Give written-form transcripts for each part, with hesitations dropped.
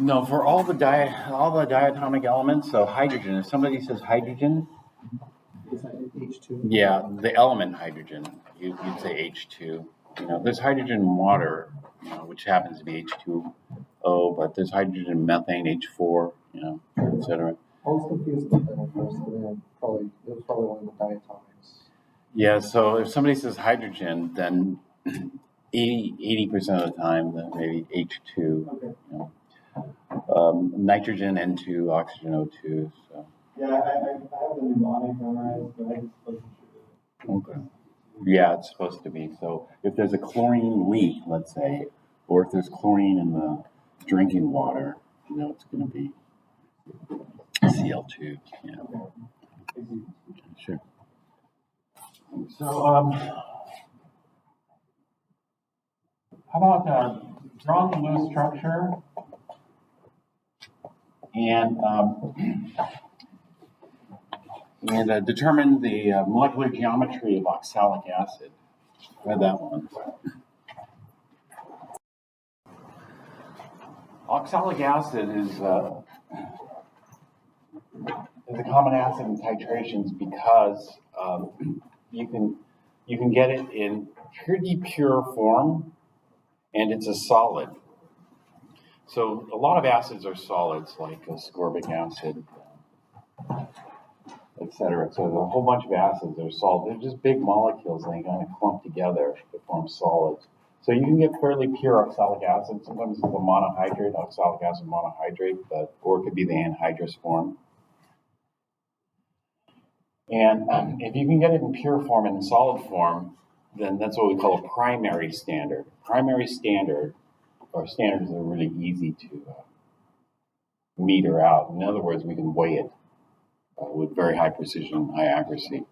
No, for all the diatomic elements, so hydrogen, if somebody says hydrogen, Is that H2? yeah, the element hydrogen, you'd say H2. There's hydrogen in water, which happens to be H2O, but there's hydrogen in methane, H4, etc. I was confused about that at first, but then it was probably one of the diatomics. Yeah, so if somebody says hydrogen, then 80% of the time, then maybe H2. Okay. Nitrogen N2, oxygen O2. So. Yeah, I have the mnemonic memorized, but I just wasn't sure. Okay. Yeah, it's supposed to be. So if there's a chlorine leak, let's say, or if there's chlorine in the drinking water, it's going to be Cl2. Yeah. Sure. So, how about draw the Lewis structure and determine the molecular geometry of oxalic acid. Read that one. Oxalic acid is a common acid in titrations because you can get it in pretty pure form, and it's a solid. So a lot of acids are solids, like ascorbic acid, etc. So there's a whole bunch of acids that are solids. They're just big molecules, and they kind of clump together to form solids. So you can get fairly pure oxalic acid. Sometimes it's a monohydrate, oxalic acid monohydrate, or it could be the anhydrous form. And if you can get it in pure form and in solid form, then that's what we call a primary standard. Primary standard, or standards are really easy to meter out. In other words, we can weigh it with very high precision and high accuracy,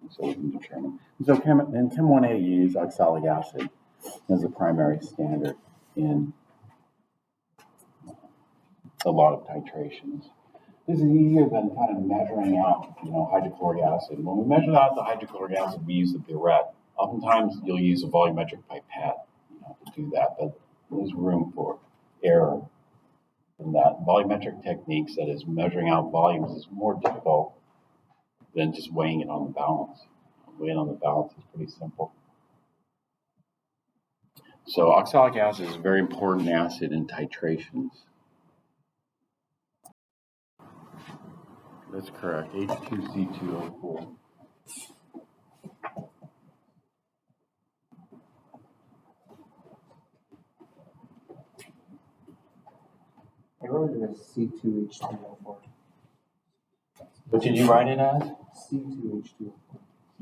so we can determine. So in Chem 1A, you use oxalic acid as a primary standard in a lot of titrations. This is easier than kind of measuring out, hydrochloric acid. When we measure out the hydrochloric acid, we use the burette. Oftentimes, you'll use a volumetric pipette, to do that, but there's room for error in that. Volumetric techniques, that is measuring out volumes, is more difficult than just weighing it on the balance. Weighing on the balance is pretty simple. So oxalic acid is a very important acid in titrations. That's correct, H2C2O4. I wrote it as C2H2O4. What did you write it as? C2H2O4.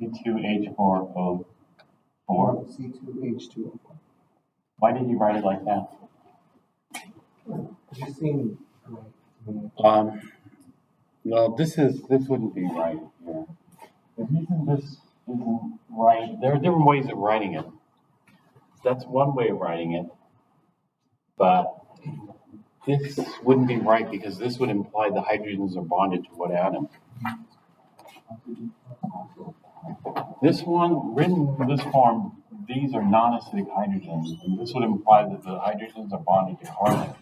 C2H4O4. No, C2H2O4. Why did you write it like that? It just seemed right to me. Well, this wouldn't be right here. The reason this isn't right, there are different ways of writing it. That's one way of writing it, but this wouldn't be right because this would imply the hydrogens are bonded to what atom? This one, written in this form, these are non-acidic hydrogens, and this would imply that the hydrogens are bonded to carbon.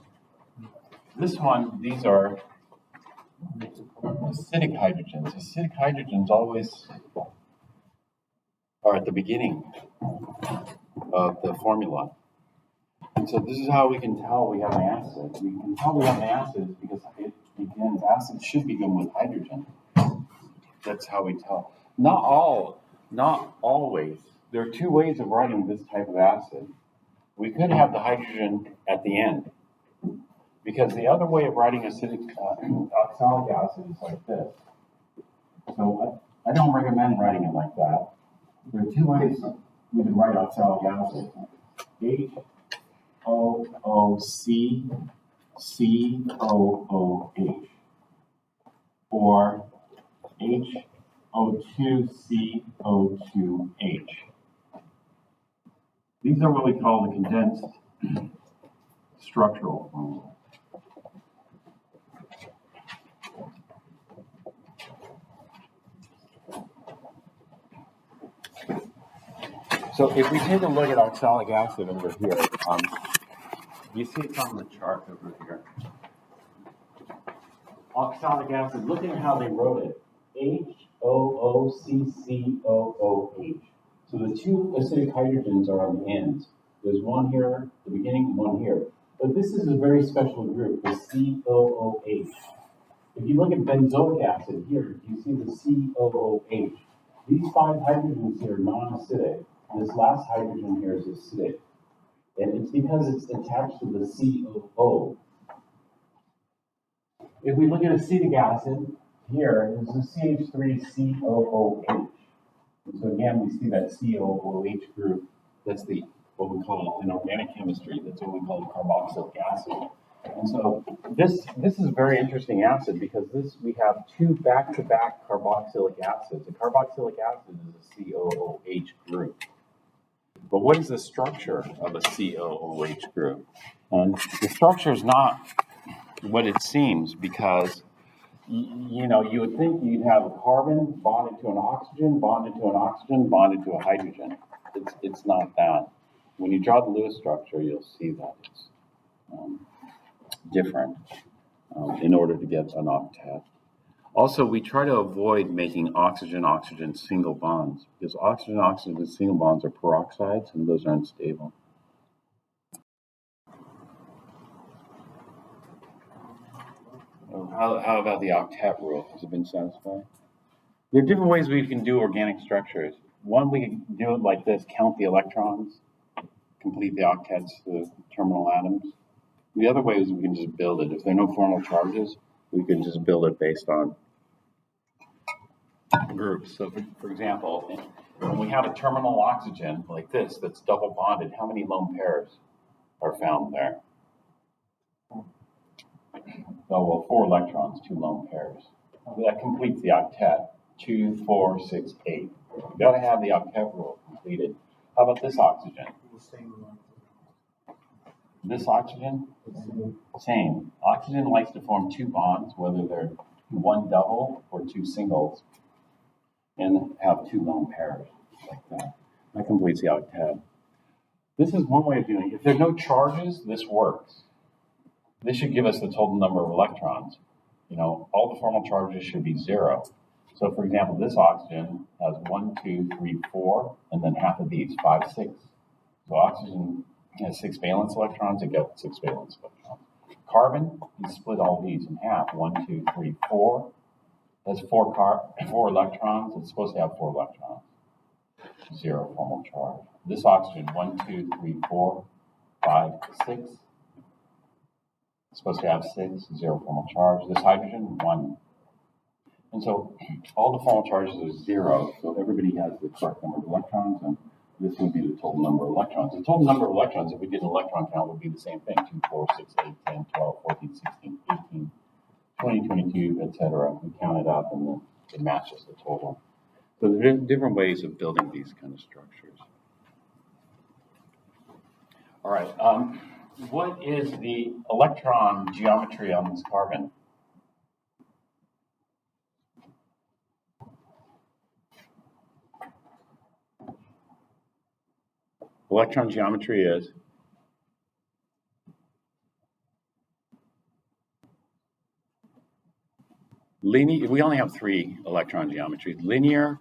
This one, these are acidic hydrogens. Acidic hydrogens always are at the beginning of the formula. And so this is how we can tell we have an acid. We can tell we have an acid because it begins, acid should begin with hydrogen. That's how we tell. Not always. There are two ways of writing this type of acid. We could have the hydrogen at the end, because the other way of writing acidic oxalic acid is like this. So I don't recommend writing it like that. There are two ways we can write oxalic acid. HOOCCOOH, or HO2CO2H. These are what we call the condensed structural formula. So if we take a look at oxalic acid over here, you see it's on the chart over here. oxalic acid. Look at how they wrote it. HOOCCOOH. So the two acidic hydrogens are on the ends. There's one here at the beginning, one here. But this is a very special group, the COOH. If you look at benzoic acid here, you see the COOH. These 5 hydrogens here are non-acidic. This last hydrogen here is acidic. And it's because it's attached to the COO. If we look at acetic acid, here is the CH3COOH. And so again, we see that COOH group. That's what we call in organic chemistry, that's what we call carboxylic acid. And so this is a very interesting acid because we have 2 back-to-back carboxylic acids. A carboxylic acid is a COOH group. But what is the structure of a COOH group? And the structure is not what it seems because you would think you'd have a carbon bonded to an oxygen, bonded to an oxygen, bonded to a hydrogen. It's not that. When you draw the Lewis structure, you'll see that it's different in order to get an octet. Also, we try to avoid making oxygen-oxygen single bonds because oxygen-oxygen single bonds are peroxides and those are unstable. How about the octet rule? Has it been satisfied? There are different ways we can do organic structures. One, we can do it like this, count the electrons, complete the octets to the terminal atoms. The other way is we can just build it. If there are no formal charges, we can just build it based on groups. So for example, when we have a terminal oxygen like this that's double bonded, how many lone pairs are found there? Oh, well, 4 electrons, 2 lone pairs. That completes the octet. 2, 4, 6, 8. You got to have the octet rule completed. How about this oxygen? This oxygen? Same. Oxygen likes to form 2 bonds, whether they're 1 double or 2 singles, and have 2 lone pairs like that. That completes the octet. This is one way of doing it. If there are no charges, this works. This should give us the total number of electrons. All the formal charges should be 0. So for example, this oxygen has 1, 2, 3, 4, and then half of these, 5, 6. So oxygen has 6 valence electrons, it got 6 valence electrons. Carbon, you split all these in half, 1, 2, 3, 4. Has 4 electrons, it's supposed to have 4 electrons. 0 formal charge. This oxygen, 1, 2, 3, 4, 5, 6. It's supposed to have 6, 0 formal charge. This hydrogen, 1. And so all the formal charges are 0, so everybody has the correct number of electrons, and this would be the total number of electrons. The total number of electrons, if we did an electron count, would be the same thing, 2, 4, 6, 8, 10, 12, 14, 16, 18, 20, 22, etc. We count it up, and then it matches the total. So there are different ways of building these kind of structures. All right. What is the electron geometry on this carbon? Electron geometry is linear. We only have 3 electron geometries: linear,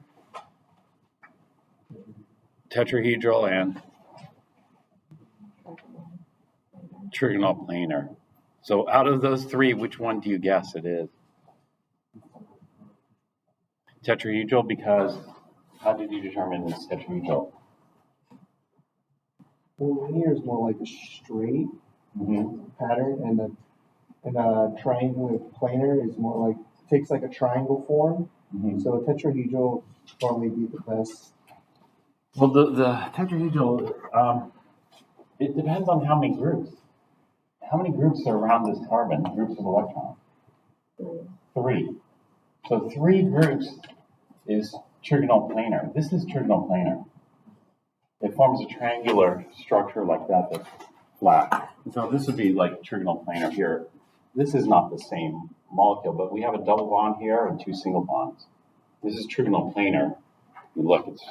tetrahedral, and trigonal planar. So out of those 3, which one do you guess it is? Tetrahedral, because how did you determine this tetrahedral? Well, linear is more like a straight pattern, and a triangular planar is more like, takes like a triangle form. So a tetrahedral would probably be the best. Well, the tetrahedral, it depends on how many groups. How many groups are around this carbon, groups of electrons? 3. So 3 groups is trigonal planar. This is trigonal planar. It forms a triangular structure like that that's flat. And so this would be like trigonal planar here. This is not the same molecule, but we have a double bond here and 2 single bonds. This is trigonal planar. You look, it's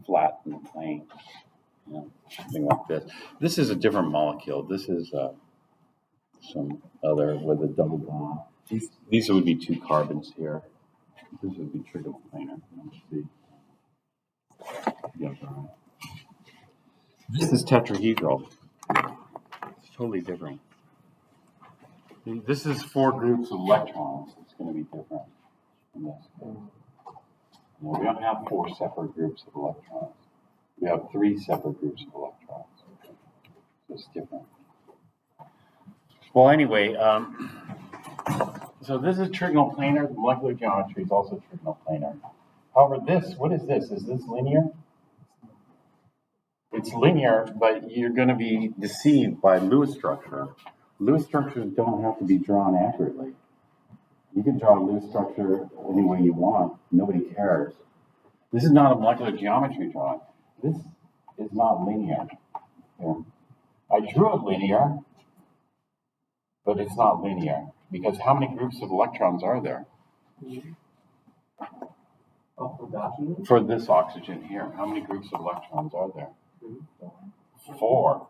flat and plane. Something like this. This is a different molecule. This is some other with a double bond. These would be two carbons here. This would be trigonal planar. Let's see. Yeah, all right. This is tetrahedral. It's totally different. This is 4 groups of electrons. It's going to be different from this. We don't have 4 separate groups of electrons. We have 3 separate groups of electrons. So it's different. Well, anyway, so this is trigonal planar. The molecular geometry is also trigonal planar. However, what is this? Is this linear? It's linear, but you're going to be deceived by Lewis structure. Lewis structures don't have to be drawn accurately. You can draw a Lewis structure any way you want. Nobody cares. This is not a molecular geometry drawing. This is not linear. Here. I drew it linear, but it's not linear. Because how many groups of electrons are there? For this oxygen here, how many groups of electrons are there? 4.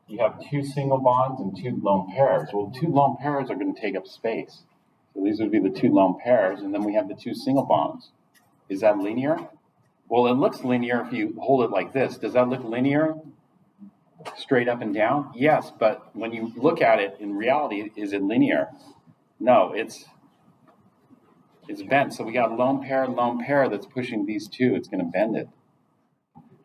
You have 2 single bonds and 2 lone pairs. Well, 2 lone pairs are going to take up space. So these would be the 2 lone pairs, and then we have the 2 single bonds. Is that linear? Well, it looks linear if you hold it like this. Does that look linear? Straight up and down? Yes, but when you look at it in reality, is it linear? No, it's bent. So we got lone pair that's pushing these 2. It's going to bend it.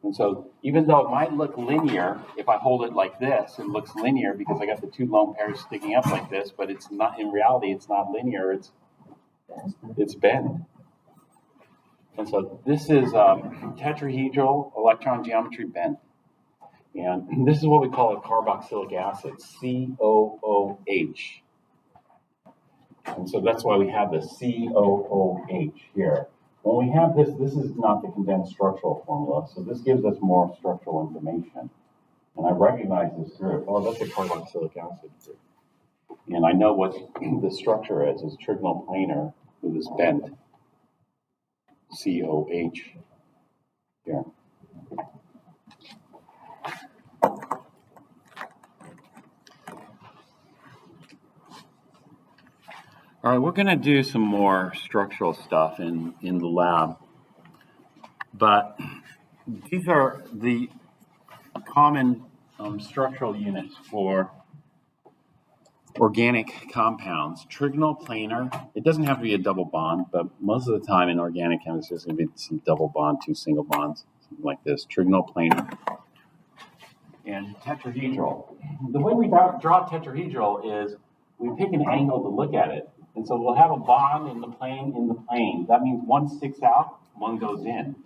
And so even though it might look linear, if I hold it like this, it looks linear because I got the 2 lone pairs sticking up like this, but it's not, in reality, it's not linear, it's bent. And so this is tetrahedral electron geometry bent. And this is what we call a carboxylic acid, COOH. And so that's why we have the COOH here. When we have this is not the condensed structural formula, so this gives us more structural information. And I recognize this group. Oh, that's a carboxylic acid group. And I know what the structure is. It's trigonal planar with this bent COH here. All right, we're going to do some more structural stuff in the lab. But these are the common structural units for organic compounds. Trigonal planar. It doesn't have to be a double bond, but most of the time in organic chemistry, it's going to be some double bond, 2 single bonds, something like this. Trigonal planar. And tetrahedral. The way we draw tetrahedral is we pick an angle to look at it. And so we'll have a bond in the plane. That means one sticks out, one goes in.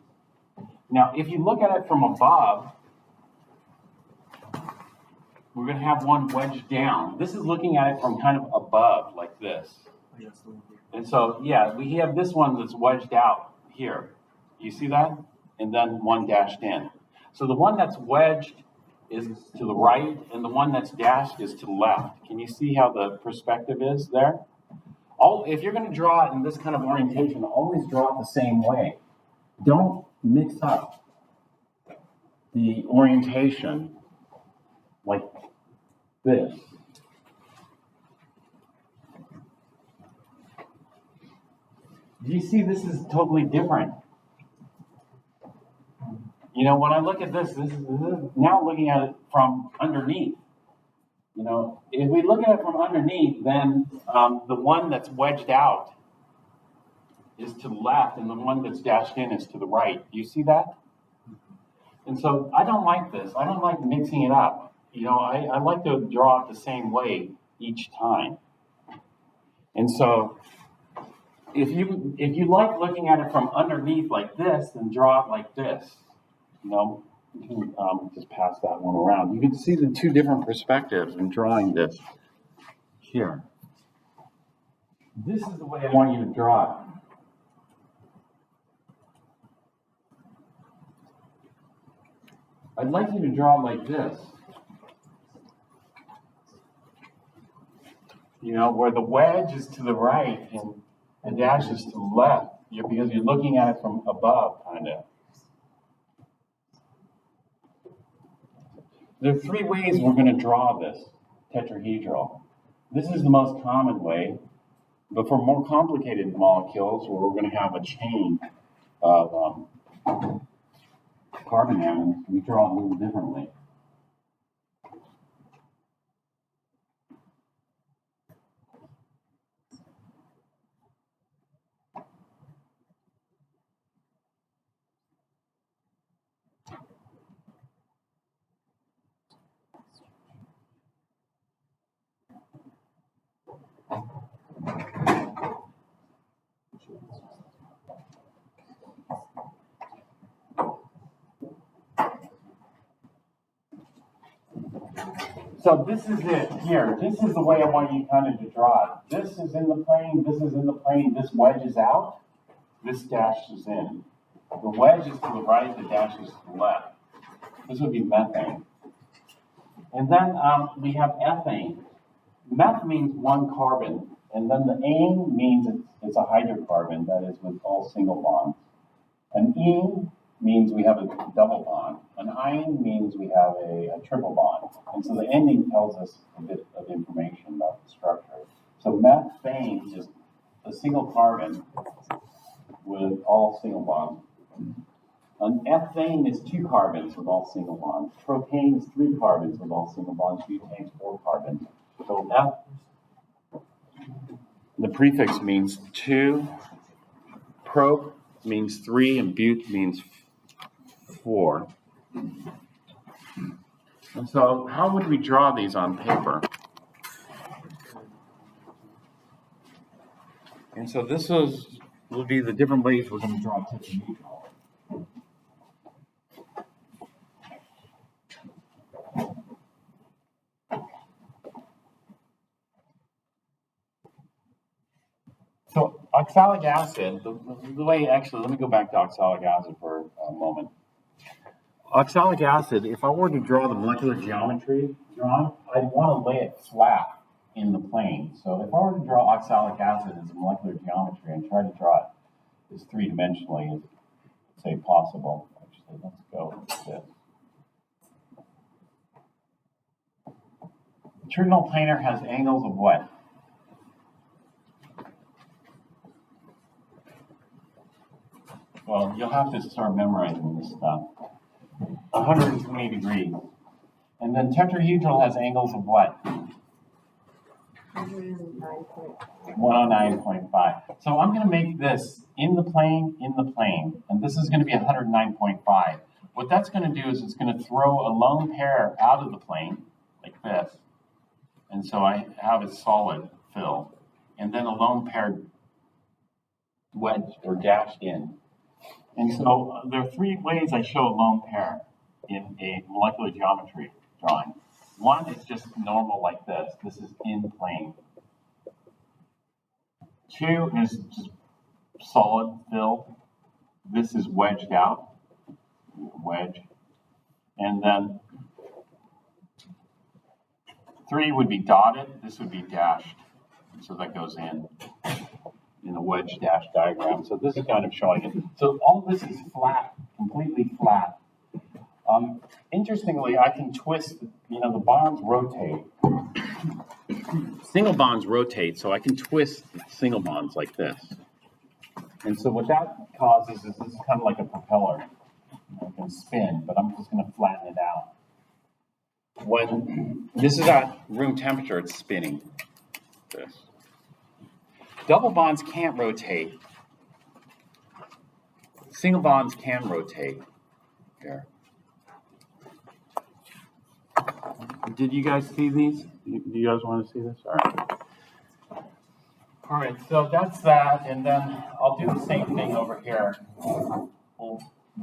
Now, if you look at it from above, we're going to have one wedged down. This is looking at it from kind of above, like this. And so, yeah, we have this one that's wedged out here. You see that? And then one dashed in. So the one that's wedged is to the right, and the one that's dashed is to the left. Can you see how the perspective is there? If you're going to draw it in this kind of orientation, always draw it the same way. Don't mix up the orientation like this. Do you see this is totally different? You know, when I look at this is now looking at it from underneath. You know, if we look at it from underneath, then the one that's wedged out is to the left, and the one that's dashed in is to the right. Do you see that? And so I don't like this. I don't like mixing it up. You know, I like to draw it the same way each time. And so if you like looking at it from underneath like this, then draw it like this. You know, you can just pass that one around. You can see the 2 different perspectives in drawing this here. This is the way I want you to draw it. I'd like you to draw it like this. You know, where the wedge is to the right and the dash is to the left, because you're looking at it from above, kind of. There are 3 ways we're going to draw this tetrahedral. This is the most common way, but for more complicated molecules where we're going to have a chain of carbon atoms, we draw it a little differently. So this is it here. This is the way I want you kind of to draw it. This is in the plane, this is in the plane, this wedge is out, this dash is in. The wedge is to the right, the dash is to the left. This would be methane. And then we have ethane. Meth means one carbon, and then the ane means it's a hydrocarbon, that is with all single bonds. An ene means we have a double bond. An ine means we have a triple bond. And so the ending tells us a bit of information about the structure. So methane is a single carbon with all single bonds. An ethane is 2 carbons with all single bonds. Propane is 3 carbons with all single bonds. Butane is 4 carbons. So the prefix means 2. Prop means 3, and but means 4. And so how would we draw these on paper? And so this will be the different ways we're going to draw tetrahedral. So oxalic acid, the way, actually, let me go back to oxalic acid for a moment. Oxalic acid, if I were to draw the molecular geometry drawn, I'd want to lay it flat in the plane. So if I were to draw oxalic acid as a molecular geometry and try to draw it as 3-dimensionally as, say, possible. Actually, let's go with this. The trigonal planar has angles of what? Well, you'll have to start memorizing this stuff. 120 degrees. And then tetrahedral has angles of what? 109.5. So I'm going to make this in the plane, and this is going to be 109.5. What that's going to do is it's going to throw a lone pair out of the plane, like this. And so I have a solid fill, and then a lone pair wedged or dashed in. And so there are 3 ways I show a lone pair in a molecular geometry drawing. One is just normal like this. This is in plane. 2 is just solid fill. This is wedged out, wedge. And then 3 would be dotted. This would be dashed. So that goes in a wedge dash diagram. So this is kind of showing it. So all this is flat, completely flat. Interestingly, I can twist, the bonds rotate. Single bonds rotate, so I can twist single bonds like this. And so what that causes is this is kind of like a propeller. It can spin, but I'm just going to flatten it out. When this is at room temperature, it's spinning. This. Double bonds can't rotate. Single bonds can rotate. Here. Did you guys see these? Do you guys want to see this? All right. All right, so that's that, and then I'll do the same thing over here. We'll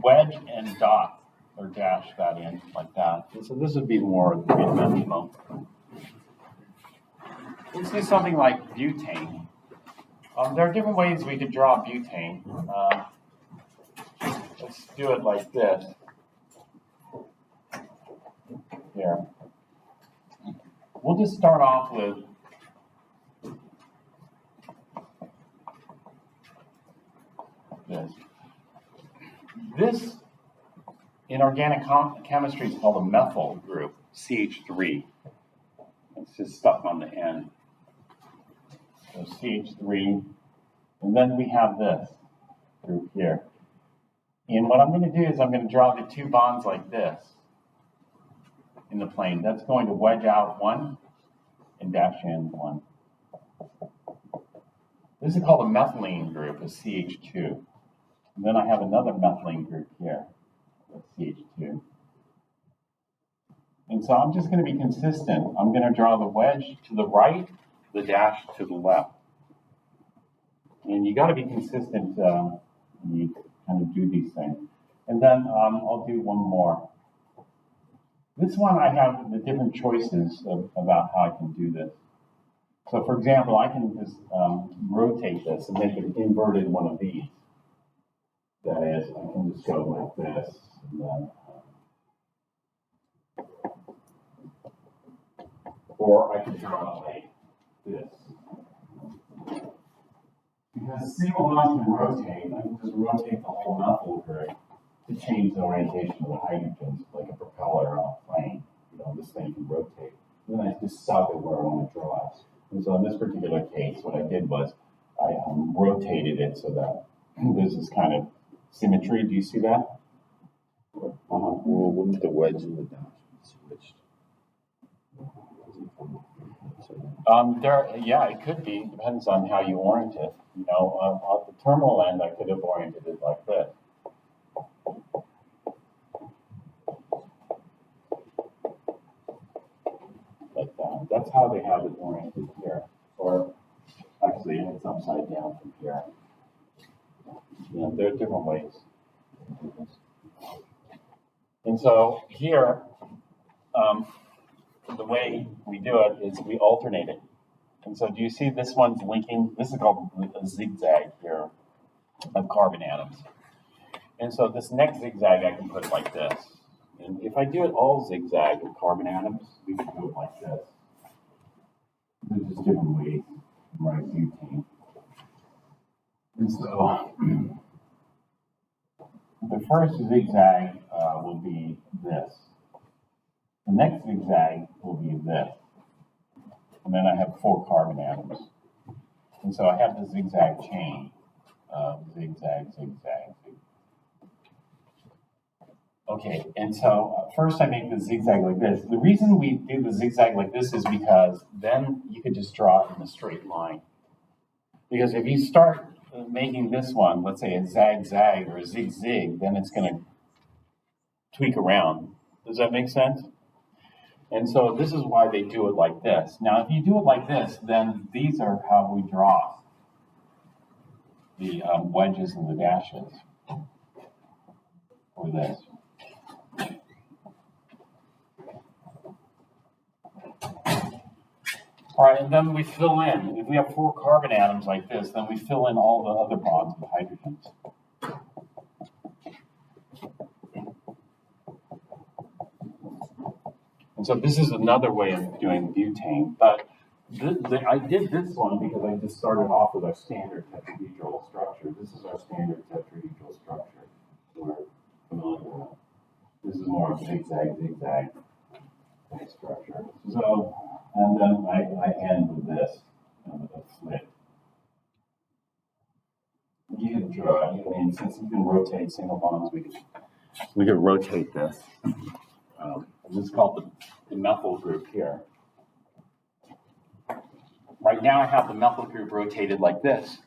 wedge and dot, or dash that in, like that. So this would be more 3-dimensional. Let's do something like butane. There are different ways we could draw butane. Let's do it like this. Here. We'll just start off with this. This, in organic chemistry, is called a methyl group, CH3. It's just stuck on the end. CH3, and then we have this group here. And what I'm going to do is I'm going to draw the two bonds like this in the plane. That's going to wedge out one and dash in one. This is called a methylene group, a CH2. And then I have another methylene group here, that's CH2. And so I'm just going to be consistent. I'm going to draw the wedge to the right, the dash to the left. And you got to be consistent when you kind of do these things. And then I'll do one more. This one I have the different choices about how I can do this. So for example, I can just rotate this and make it inverted one of these. That is, I can just go like this. And then, or I can draw like this. Because a single bond can rotate, I can just rotate the whole methyl group to change the orientation of the hydrogens, like a propeller on a plane. You know, this thing can rotate. And then I just stop it where I want to draw it. And so in this particular case, what I did was I rotated it so that there's this kind of symmetry. Do you see that? Well, wouldn't the wedge and the dash be switched? Yeah, it could be. Depends on how you orient it. You know, at the terminal end, I could have oriented it like this. Like that. That's how they have it oriented here. Or actually, it's upside down from here. You know, there are different ways to do this. And so here, the way we do it is we alternate it. And so do you see this one's linking? This is called a zigzag here of carbon atoms. And so this next zigzag, I can put it like this. And if I do it all zigzag with carbon atoms, we can do it like this. There's just different ways to write butane. And so the first zigzag will be this. The next zigzag will be this. And then I have 4 carbon atoms. And so I have the zigzag chain. Zigzag, zigzag, zigzag. Okay, and so first I make the zigzag like this. The reason we do the zigzag like this is because then you could just draw it in a straight line. Because if you start making this one, let's say a zag-zag or a zig-zig, then it's going to tweak around. Does that make sense? And so this is why they do it like this. Now, if you do it like this, then these are how we draw the wedges and the dashes for this. All right, and then we fill in. If we have 4 carbon atoms like this, then we fill in all the other bonds with hydrogens. And so this is another way of doing butane, but I did this one because I just started off with our standard tetrahedral structure. This is our standard tetrahedral structure. We're familiar with it. This is more of a zigzag structure. So, and then I end with this, with a slit. You can draw it. I mean, since you can rotate single bonds, we could rotate this. This is called the methyl group here. Right now I have the methyl group rotated like this,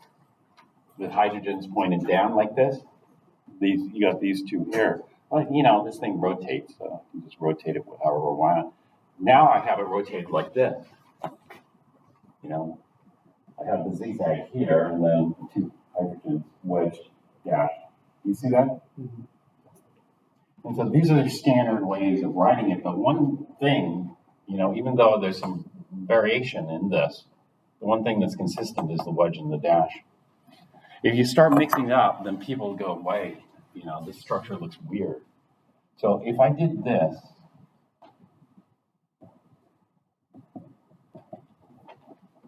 with hydrogens pointed down like this. You got these two here. Well, you know, this thing rotates, so you just rotate it however we want. Now I have it rotated like this. You know, I have the zigzag here, and then the 2 hydrogens wedged dash. You see that? Mm-hmm. And so these are the standard ways of writing it. But one thing, you know, even though there's some variation in this, the one thing that's consistent is the wedge and the dash. If you start mixing it up, then people go, wait, you know, this structure looks weird. So if I did this,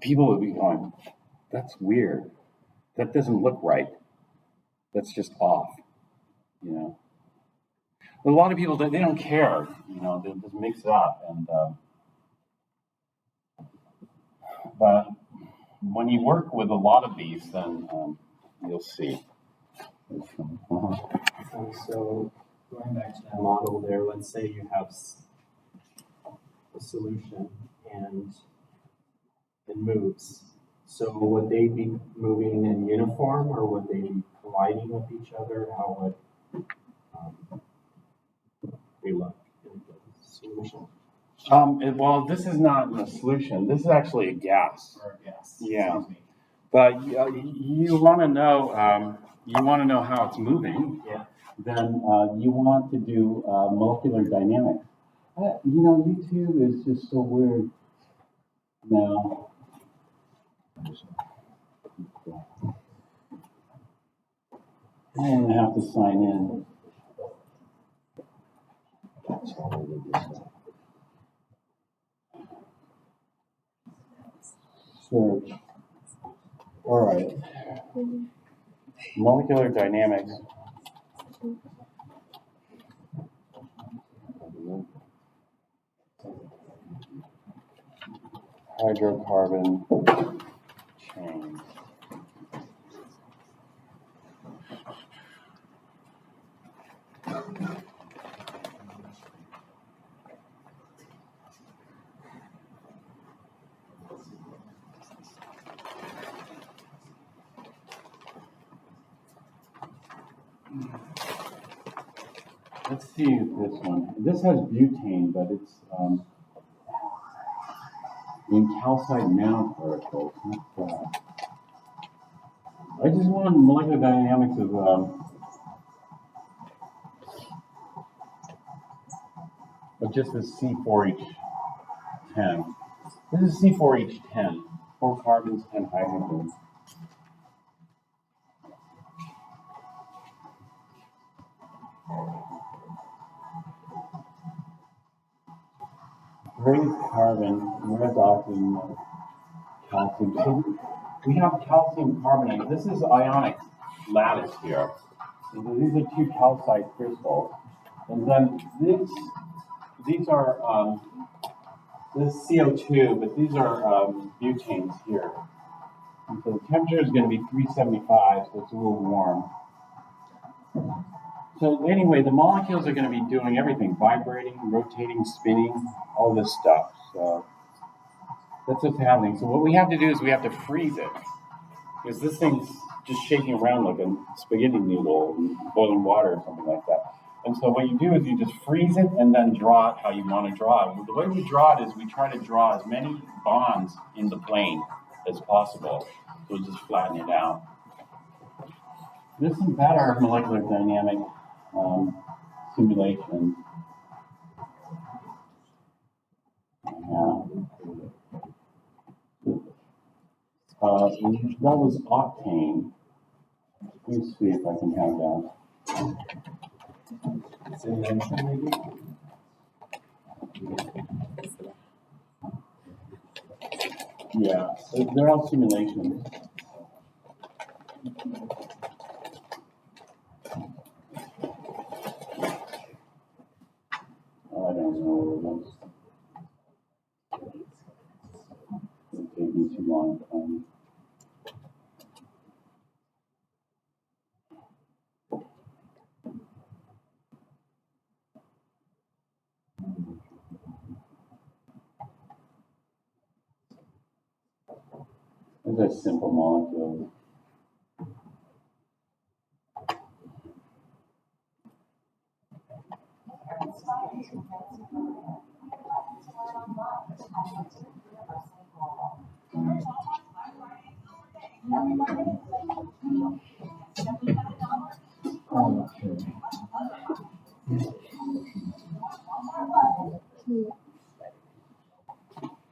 people would be going, that's weird. That doesn't look right. That's just off, you know. A lot of people, they don't care, you know, they just mix it up. And but when you work with a lot of these, then you'll see. So going back to that model there, let's say you have a solution and it moves. So would they be moving in uniform or would they be colliding with each other? How would they look in the solution? Well, this is not a solution. This is actually a gas. Or a gas? Yeah. Excuse me. But you want to know how it's moving. Yeah. Then you want to do molecular dynamics. YouTube is just so weird now. I'm gonna have to sign in. Search. All right. Molecular dynamics. Hydrocarbon chain. Let's see this one. This has butane, but it's in calcite nanoparticles. I just want molecular dynamics of just the C4H10. This is C4H10, 4 carbons, 10 hydrogens. Raised carbon, red oxygen, calcium. So we have calcium carbonate. This is ionic lattice here. So these are 2 calcite crystals. And then these are, this is CO2, but these are butanes here. And so the temperature is going to be 375, so it's a little warm. So anyway, the molecules are going to be doing everything, vibrating, rotating, spinning, all this stuff. So that's what's happening. So what we have to do is we have to freeze it, because this thing's just shaking around like a spaghetti noodle in boiling water or something like that. And so what you do is you just freeze it and then draw it how you want to draw it. The way we draw it is we try to draw as many bonds in the plane as possible. So we'll just flatten it out. This is better molecular dynamic simulation. That was octane. Let me see if I can have that. Simulation maybe? Yeah, they're all simulations. I don't know what it is. It'll take me too long to find. These are simple molecules.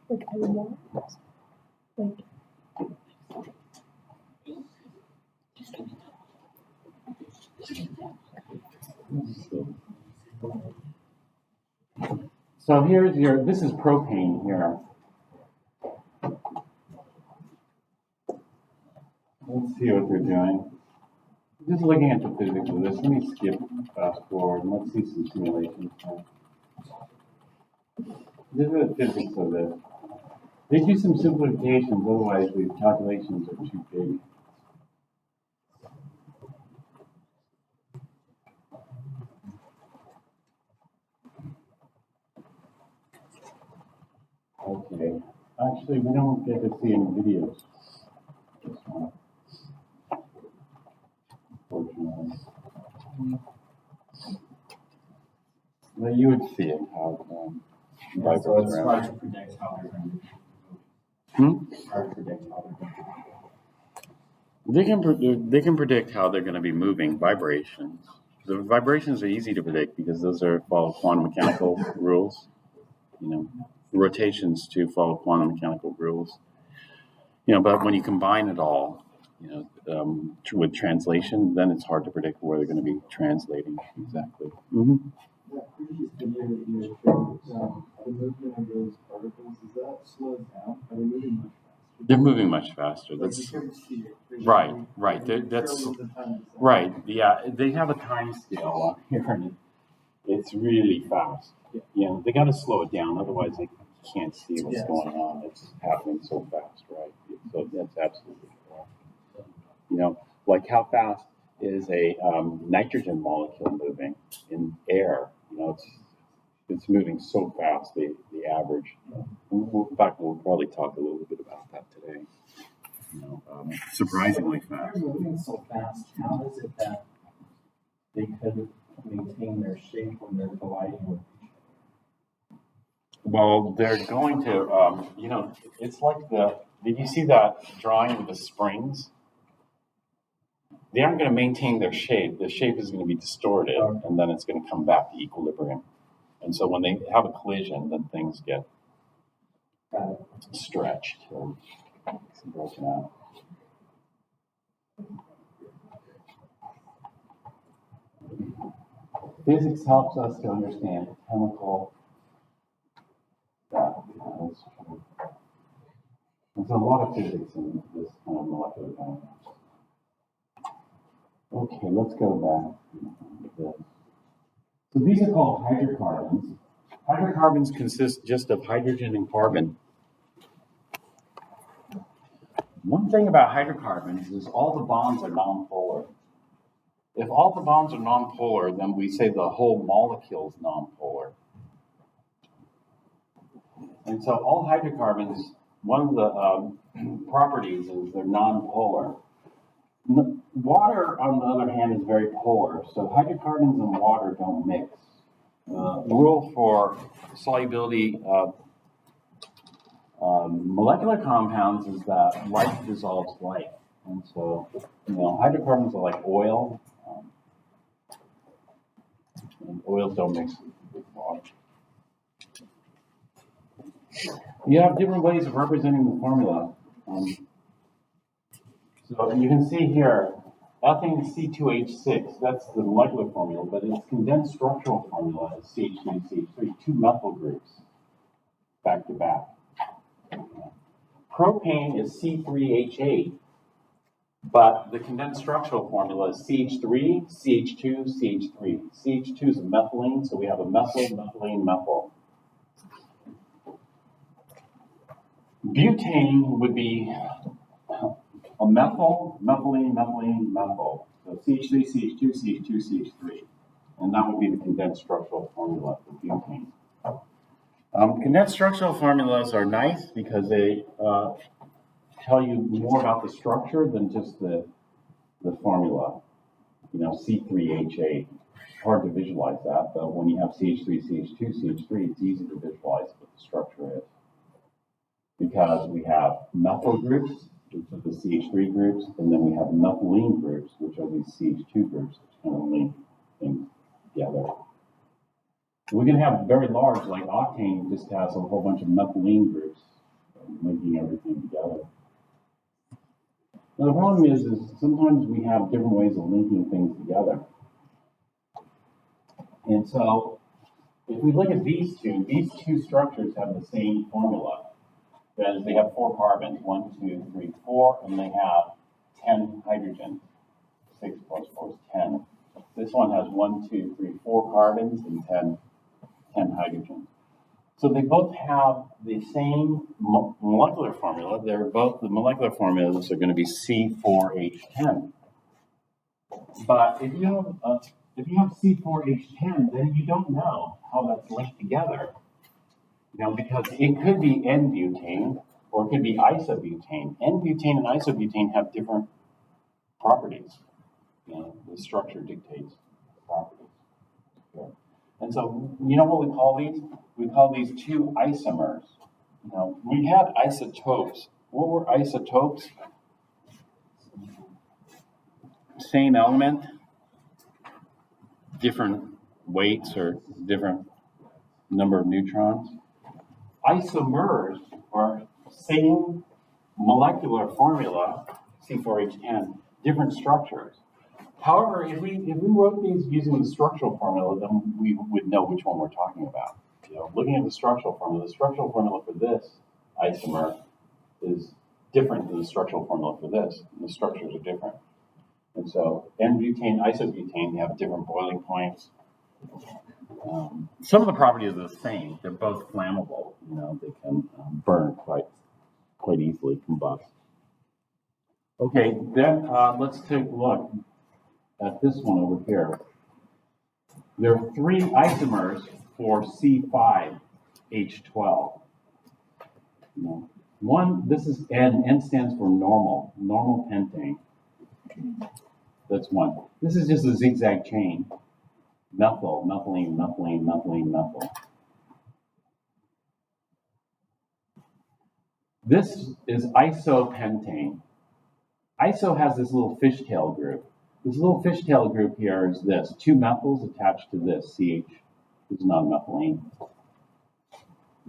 Like I want, like So here's this is propane here. Let's see what they're doing. Just looking at the physics of this, let me skip fast forward and let's see some simulations. This is the physics of this. They do some simplifications, otherwise the calculations are too big. Okay, actually, we don't get to see any videos. This one, unfortunately. Well, you would see it how Yeah, vibrates so it's around. hard to predict how they're going to move. Hmm? Hard to predict how they're going to move. They can predict how they're going to be moving vibrations. The vibrations are easy to predict because those are follow quantum mechanical rules. You know, rotations to follow quantum mechanical rules. You know, but when you combine it all, you know, with translation, then it's hard to predict where they're going to be translating exactly. Mm-hmm. That previous video that you showed, the movement of those particles, is that slowed down? Are they moving much faster? They're moving much faster. Like That's you couldn't see it. right. That's Show the time. right. Yeah, they have a time scale on here, and it's really fast. You know, they got to slow it down, otherwise they can't see what's Yes. going on. It's happening so fast, right? So that's absolutely correct. You know, like how fast is a nitrogen molecule moving in air? You know, it's moving so fast. The average. In fact, we'll probably talk a little bit about that today. You know, surprisingly fast. They're moving so fast, how is it that they could maintain their shape when they're colliding with each Well, they're going to, you know, it's like did you see that drawing of the springs? They aren't going to maintain their shape. The shape is going to be distorted, and then it's going to come back to equilibrium. And so when they have a collision, then things get stretched or broken out. Physics helps us to understand chemical. That's true. There's a lot of physics in this kind of molecular dynamics. Okay, let's go back. So these are called hydrocarbons. Hydrocarbons consist just of hydrogen and carbon. One thing about hydrocarbons is all the bonds are nonpolar. If all the bonds are nonpolar, then we say the whole molecule is nonpolar. And so all hydrocarbons, one of the properties is they're nonpolar. Water, on the other hand, is very polar, so hydrocarbons and water don't mix. Rule for solubility of molecular compounds is that like dissolves like. And so, you know, hydrocarbons are like oil, and oils don't mix with water. You have different ways of representing the formula. So you can see here, ethane C2H6, that's the molecular formula, but its condensed structural formula is CH3, CH3, two methyl groups, back to back. Propane is C3H8, but the condensed structural formula is CH3, CH2, CH3. CH2 is a methylene, so we have a methyl, methylene, methyl. Butane would be a methyl, methylene, methylene, methyl. So CH3, CH2, CH2, CH3. And that would be the condensed structural formula for butane. Condensed structural formulas are nice because they tell you more about the structure than just the formula. You know, C3H8. Hard to visualize that, but when you have CH3, CH2, CH3, it's easy to visualize what the structure is. Because we have methyl groups, which are the CH3 groups, and then we have methylene groups, which are these CH2 groups, which kind of link things together. We can have very large, like octane just has a whole bunch of methylene groups linking everything together. Now the problem is sometimes we have different ways of linking things together. And so if we look at these two structures have the same formula. That is, they have 4 carbons, 1, 2, 3, 4, and they have 10 hydrogen. 6 plus 4 is 10. This one has 1, 2, 3, 4 carbons and 10 hydrogen. So they both have the same molecular formula. The molecular formulas are going to be C4H10. But if you have C4H10, then you don't know how that's linked together. Because it could be N-butane or it could be isobutane. N-butane and isobutane have different properties. The structure dictates the properties. Okay. And so, you know what we call these? We call these two isomers. We had isotopes. What were isotopes? Same element, different weights or different number of neutrons. Isomers are same molecular formula, C4H10, different structures. However, if we wrote these using the structural formula, then we would know which one we're talking about. Looking at the structural formula for this isomer is different than the structural formula for this. And the structures are different. And so N-butane, isobutane have different boiling points. Some of the properties are the same. They're both flammable. They can burn quite easily, combust. Okay, then let's take a look at this one over here. There are 3 isomers for C5H12. One, this is N. N stands for normal pentane. That's one. This is just a zigzag chain. Methyl, methylene, methylene, methylene, methyl. This is isopentane. Iso has this little fishtail group. This little fishtail group here is this. 2 methyls attached to this, CH. This is not a methylene.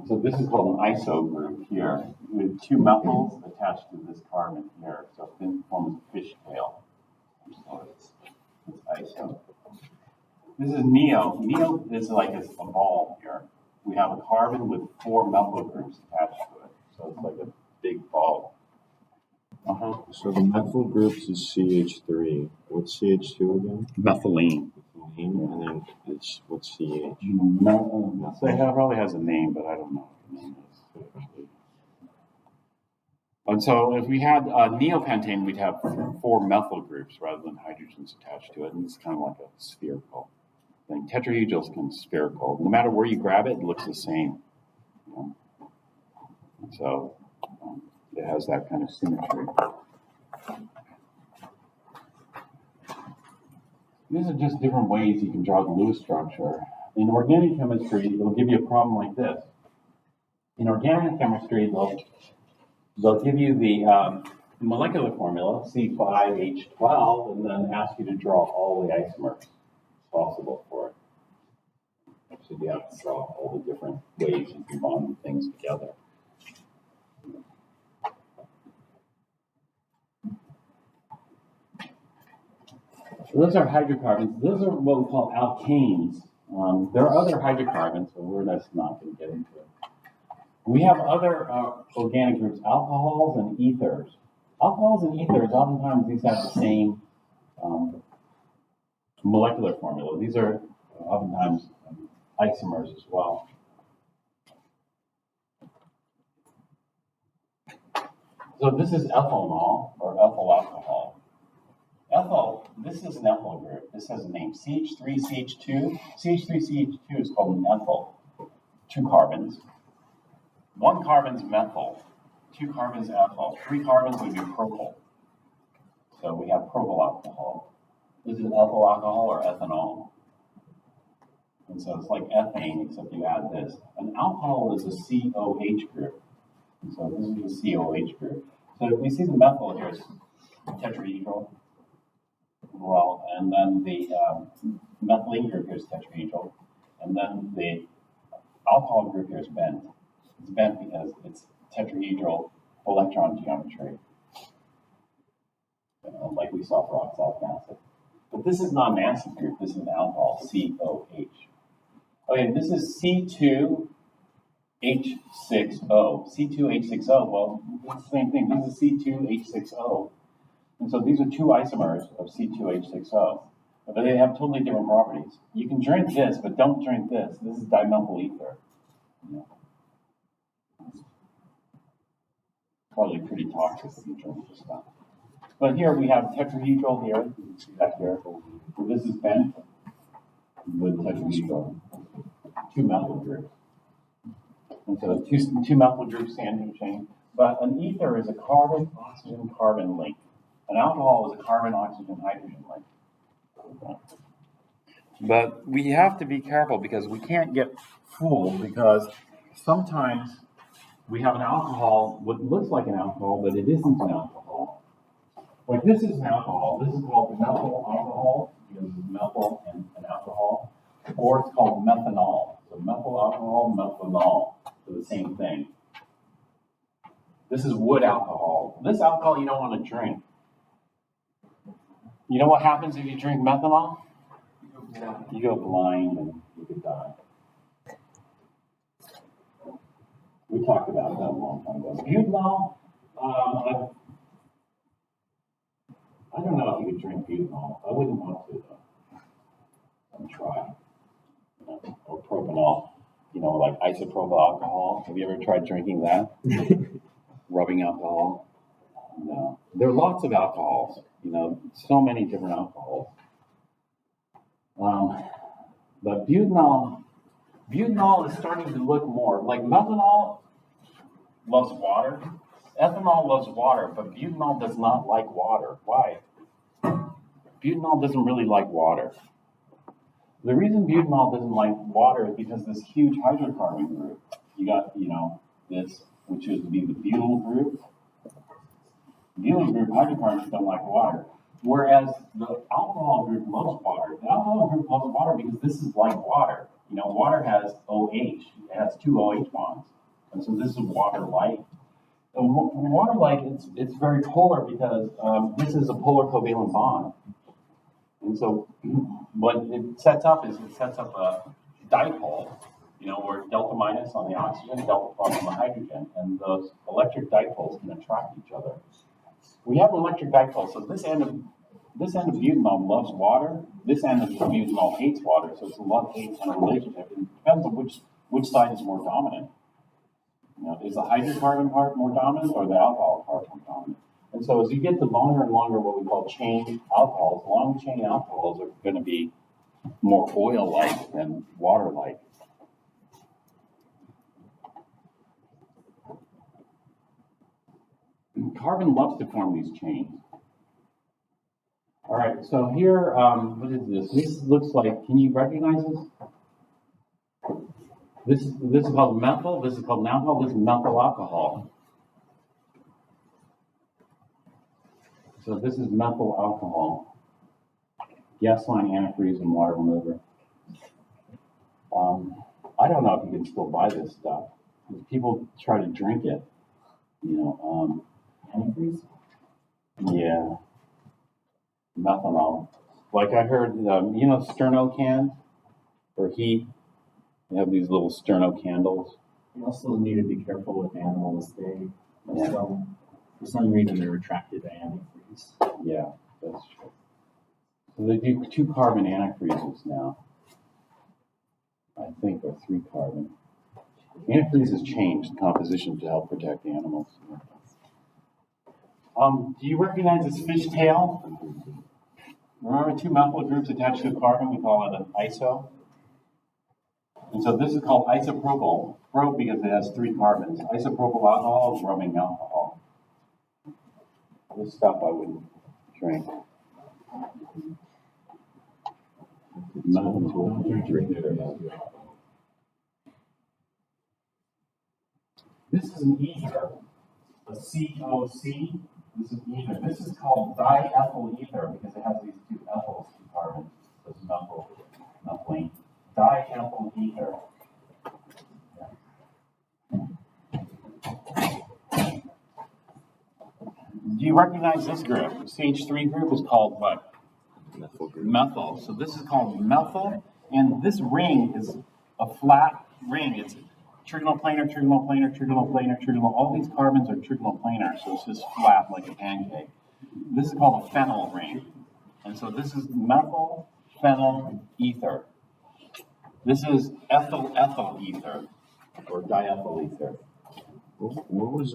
So this is called an iso group here, with 2 methyls attached to this carbon here. So it forms a fishtail. So it's iso. This is neo. Neo is like a ball here. We have a carbon with 4 methyl groups attached to it. So it's like a big ball. So the methyl groups is CH3. What's CH2 again? Methylene. Methylene, and then what's CH? No, so it probably has a name, but I don't know what the name is. And so if we had neopentane, we'd have 4 methyl groups rather than hydrogens attached to it, and it's kind of like a spherical thing. Tetrahedral is kind of spherical. No matter where you grab it, it looks the same. So it has that kind of symmetry. These are just different ways you can draw the Lewis structure. In organic chemistry, it'll give you a problem like this. In organic chemistry, they'll give you the molecular formula, C5H12, and then ask you to draw all the isomers possible for it. So you have to draw all the different ways you can bond things together. So those are hydrocarbons. Those are what we call alkanes. There are other hydrocarbons, but we're just not going to get into it. We have other organic groups, alcohols and ethers. Alcohols and ethers, oftentimes these have the same molecular formula. These are oftentimes isomers as well. So this is ethanol or ethyl alcohol. Ethyl, this is an ethyl group. This has a name, CH3CH2. CH3CH2 is called an ethyl. 2 carbons. 1 carbon's methyl. 2 carbons ethyl. 3 carbons would be propyl. So we have propyl alcohol. This is ethyl alcohol or ethanol. And so it's like ethane, except you add this. An alcohol is a COH group. And so this is the COH group. So we see the methyl here is tetrahedral. Well, and then the methylene group here is tetrahedral. And then the alcohol group here is bent. It's bent because it's tetrahedral electron geometry, like we saw for oxalic acid. But this is not an acid group. This is an alcohol, COH. Okay, this is C2H6O. C2H6O, well, it's the same thing. This is C2H6O. And so these are 2 isomers of C2H6O. But they have totally different properties. You can drink this, but don't drink this. This is dimethyl ether. probably pretty toxic if you drink this stuff. But here we have tetrahedral here. You can see that here. This is bent with tetrahedral. 2 methyl groups. And so two methyl groups stand in a chain. But an ether is a carbon-oxygen-carbon link. An alcohol is a carbon-oxygen-hydrogen link. Okay. But we have to be careful because we can't get fooled, because sometimes we have an alcohol, what looks like an alcohol, but it isn't an alcohol. Like this is an alcohol. This is called methyl alcohol, because it's methyl and an alcohol. Or it's called methanol. So methyl alcohol, methanol, they're the same thing. This is wood alcohol. This alcohol you don't want to drink. You know what happens if you drink methanol? You go blind and you could die. We talked about that a long time ago. Butanol, I don't know if you could drink butanol. I wouldn't want to, though. I'll try. Or propanol, like isopropyl alcohol. Have you ever tried drinking that? Rubbing alcohol? No. There are lots of alcohols, so many different alcohols. But butanol is starting to look more like methanol loves water. Ethanol loves water, but butanol does not like water. Why? Butanol doesn't really like water. The reason butanol doesn't like water is because this huge hydrocarbon group. You got, this, which would be the butyl group. Butyl group hydrocarbons don't like water. Whereas the alcohol group loves water. The alcohol group loves water because this is like water. Water has OH. It has 2 OH bonds. And so this is water-like. Water-like, it's very polar because this is a polar covalent bond. And so what it sets up is it sets up a dipole, where delta minus on the oxygen, delta plus on the hydrogen, and those electric dipoles can attract each other. We have an electric dipole, so this end of butanol loves water, this end of butanol hates water, so it's a love-hate kind of relationship. It depends on which side is more dominant. Is the hydrocarbon part more dominant or the alcohol part more dominant? And so as you get to longer and longer what we call chain alcohols, long chain alcohols are going to be more oil-like than water-like. Carbon loves to form these chains. All right, so here, what is this? This looks like, can you recognize this? This is called methyl, this is called alcohol, this is methyl alcohol. So this is methyl alcohol. Gas line, antifreeze, and water remover. I don't know if you can still buy this stuff. People try to drink it. Antifreeze? Yeah. Methanol. Like I heard, sterno cans for heat. They have these little sterno candles. You also need to be careful with animals. So for some reason they're attracted to antifreeze. Yeah, that's true. So they do 2 carbon antifreezes now. I think, or 3 carbon. Antifreeze has changed the composition to help protect the animals. Do you recognize this fish tail? Remember 2 methyl groups attached to a carbon? We call it an iso. And so this is called isopropyl, because it has 3 carbons. Isopropyl alcohol is rubbing alcohol. This stuff I wouldn't drink. This is an ether, a COC. This is ether. This is called diethyl ether because it has these 2 ethyls, 2 carbons. So it's methylene. Diethyl ether. Do you recognize this group? The CH3 group is called what? Methyl group. Methyl. So this is called methyl, and this ring is a flat ring. It's trigonal-planar, trigonal-planar, trigonal-planar, trigonal. All these carbons are trigonal-planar, so it's just flat like a pancake. This is called a phenyl ring. And so this is methyl phenyl ether. This is ethyl ethyl ether, or diethyl ether. What was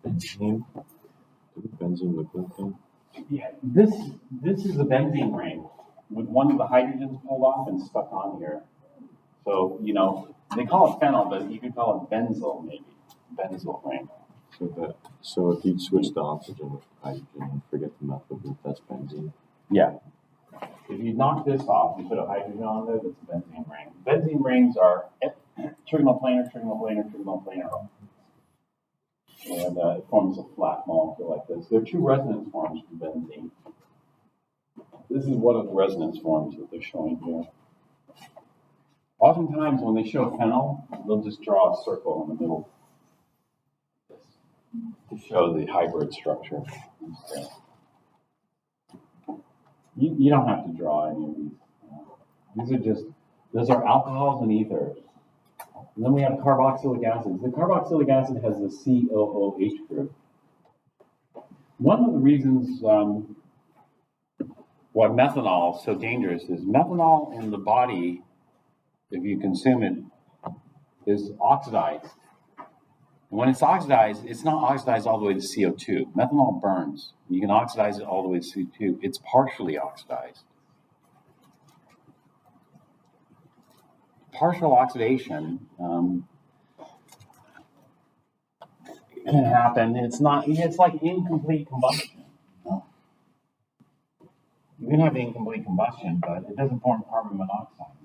benzene? Didn't benzene look like that? Yeah, this is a benzene ring with one of the hydrogens pulled off and stuck on here. So, you know, they call it phenyl, but you could call it benzyl maybe. Benzyl ring. So if you'd switch the oxygen with hydrogen and forget the methyl group, that's benzene. Yeah. If you knock this off, you put a hydrogen on there, that's a benzene ring. Benzene rings are trigonoplanar, trigonoplanar, trigonoplanar. And it forms a flat molecule like this. There are two resonance forms for benzene. This is one of the resonance forms that they're showing here. Oftentimes when they show phenyl, they'll just draw a circle in the middle to show the hybrid structure. You don't have to draw any of these. Those are alcohols and ethers. And then we have carboxylic acids. The carboxylic acid has the COOH group. One of the reasons why methanol is so dangerous is methanol in the body, if you consume it, is oxidized. And when it's oxidized, it's not oxidized all the way to CO2. Methanol burns. You can oxidize it all the way to CO2. It's partially oxidized. Partial oxidation can happen. It's like incomplete combustion. You can have incomplete combustion, but it doesn't form carbon monoxide.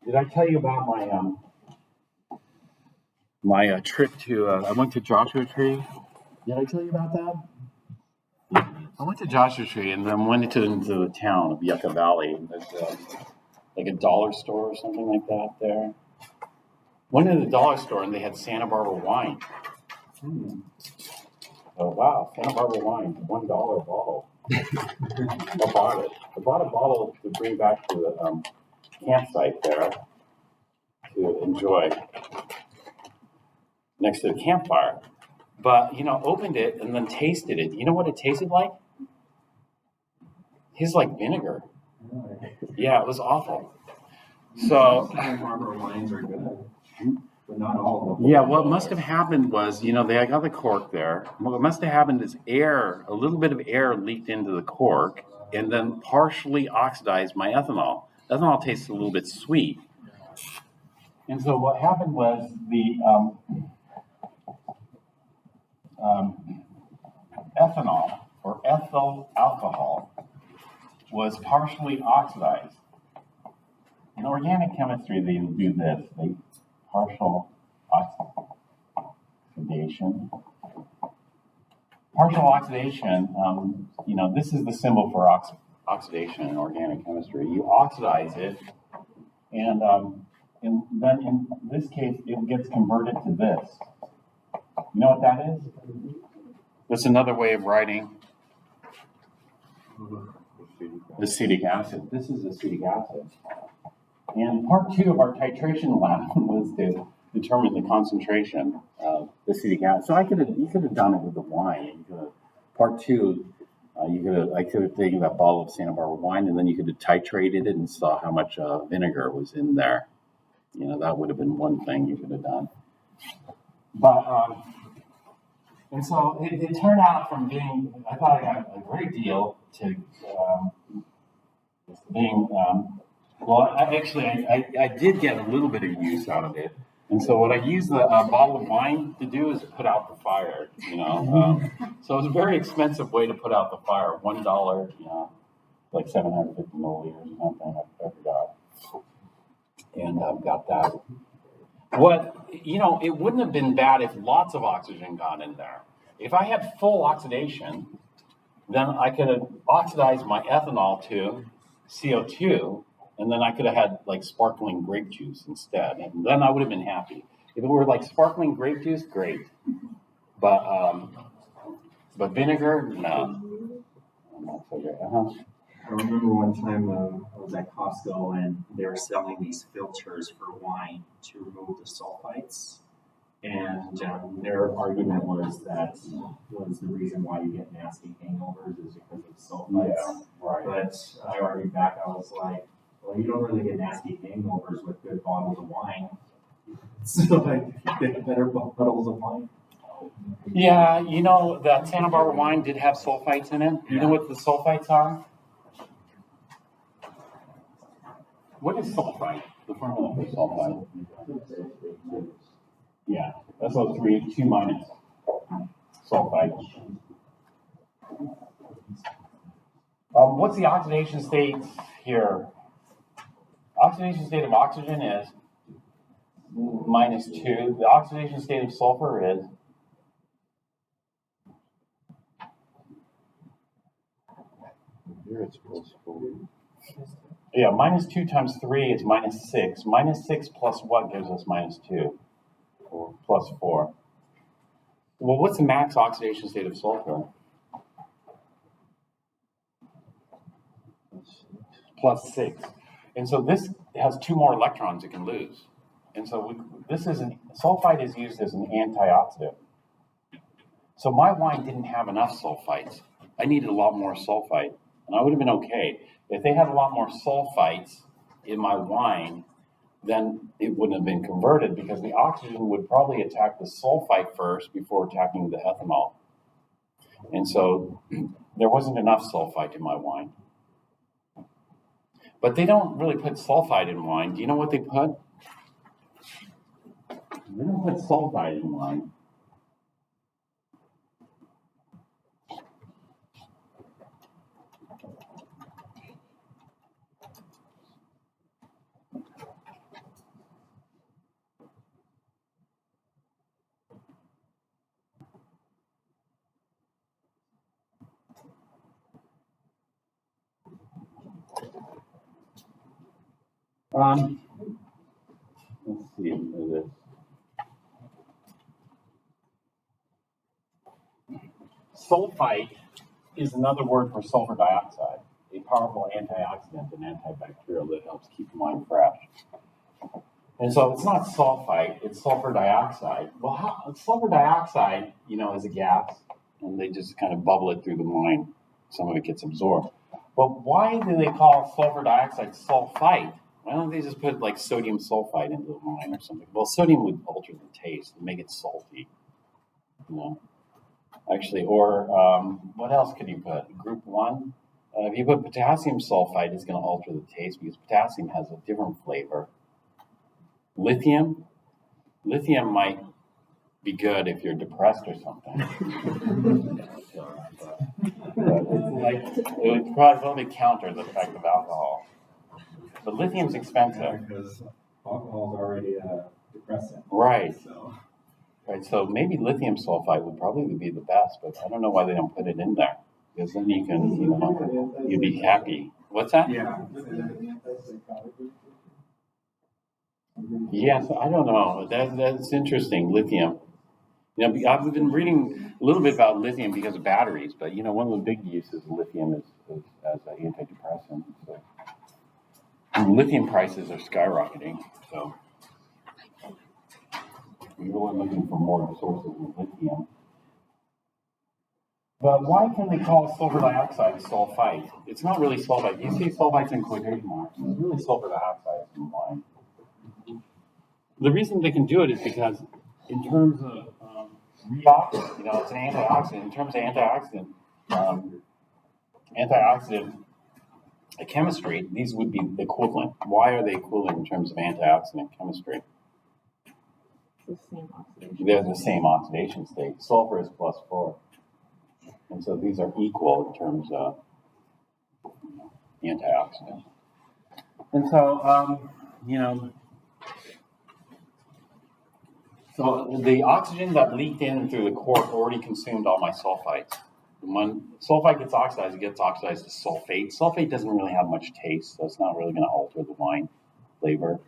Did I tell you about my trip to? I went to Joshua Tree. Did I tell you about that? I went to Joshua Tree and then went into the town of Yucca Valley. There's like a dollar store or something like that there. Went into the dollar store and they had Santa Barbara wine. Oh wow, Santa Barbara wine, $1 a bottle. I bought it. I bought a bottle to bring back to the campsite there to enjoy next to the campfire. But, you know, opened it and then tasted it. You know what it tasted like? It tasted like vinegar. Yeah, it was awful. So, Santa Barbara wines are good, but not all of them. yeah, what must have happened was, you know, they got the cork there. What must have happened is a little bit of air leaked into the cork and then partially oxidized my ethanol. Ethanol tastes a little bit sweet. And so what happened was the ethanol or ethyl alcohol was partially oxidized. In organic chemistry, they do this. They partial oxidation. Partial oxidation, you know, this is the symbol for oxidation in organic chemistry. You oxidize it, and then in this case, it gets converted to this. You know what that is? That's another way of writing acetic acid. This is acetic acid. And part 2 of our titration lab was to determine the concentration of acetic acid. So you could have done it with the wine. Part 2, I could have taken that bottle of Santa Barbara wine and then you could have titrated it and saw how much vinegar was in there. You know, that would have been one thing you could have done. But and so it turned out from being, I thought I got a great deal to being, well, I did get a little bit of use out of it. And so what I used the bottle of wine to do is put out the fire, you know. So it was a very expensive way to put out the fire, $1, you know, like 750 milliliters or something, I forgot. And got that. You know, it wouldn't have been bad if lots of oxygen got in there. If I had full oxidation, then I could have oxidized my ethanol to CO2, and then I could have had like sparkling grape juice instead, and then I would have been happy. If it were like sparkling grape juice, great. But vinegar, no. I'm not so good. I remember one time I was at Costco and they were selling these filters for wine to remove the sulfites. And their argument was that was the reason why you get nasty hangovers is because of sulfites. Yeah, right. But I argued back, I was like, well, you don't really get nasty hangovers with good bottles of wine. So like, they have better bottles of wine. Yeah, you know, that Santa Barbara wine did have sulfites in it. You know what the sulfites are? What is sulfite? The formula for sulfite. Yeah, SO3, 2 minus sulfite. What's the oxidation state here? Oxidation state of oxygen is -2. The oxidation state of sulfur is Here it's +4. yeah, -2 times 3 is -6. -6 plus what gives us -2? Or +4. Well, what's the max oxidation state of sulfur? +6. And so this has 2 more electrons it can lose. And so sulfite is used as an antioxidant. So my wine didn't have enough sulfites. I needed a lot more sulfite, and I would have been okay. If they had a lot more sulfites in my wine, then it wouldn't have been converted because the oxygen would probably attack the sulfite first before attacking the ethanol. And so there wasn't enough sulfite in my wine. But they don't really put sulfite in wine. Do you know what they put? They don't put sulfite in wine. Let's see. This. Sulfite is another word for sulfur dioxide, a powerful antioxidant and antibacterial that helps keep wine fresh. And so it's not sulfite, it's sulfur dioxide. Well, sulfur dioxide, is a gas, and they just kind of bubble it through the wine. Some of it gets absorbed. But why do they call sulfur dioxide sulfite? Why don't they just put like sodium sulfite into the wine or something? Well, sodium would alter the taste and make it salty, Actually, or what else could you put? Group 1? If you put potassium sulfite, it's going to alter the taste because potassium has a different flavor. Lithium might be good if you're depressed or something. But it would probably counter the effect of alcohol. But lithium's expensive. Because alcohol is already a depressant. Right. So. Right. So maybe lithium sulfite would probably be the best, but I don't know why they don't put it in there. Because then you can, you'd be happy. What's that? Yeah. Yes, I don't know. That's interesting. Lithium. I've been reading a little bit about lithium because of batteries, but one of the big uses of lithium is as an antidepressant. So, and lithium prices are skyrocketing. So we're looking for more sources of lithium. But why can they call sulfur dioxide sulfite? It's not really sulfite. You see sulfites in quotation marks. It's really sulfur dioxide in wine. The reason they can do it is because in terms of redox, it's an antioxidant. In terms of antioxidant chemistry, these would be equivalent. Why are they equivalent in terms of antioxidant chemistry? The same oxidation. They're the same oxidation state. Sulfur is +4. And so these are equal in terms of antioxidant. And so, so the oxygen that leaked in through the cork already consumed all my sulfites. When sulfite gets oxidized, it gets oxidized to sulfate. Sulfate doesn't really have much taste, so it's not really going to alter the wine flavor.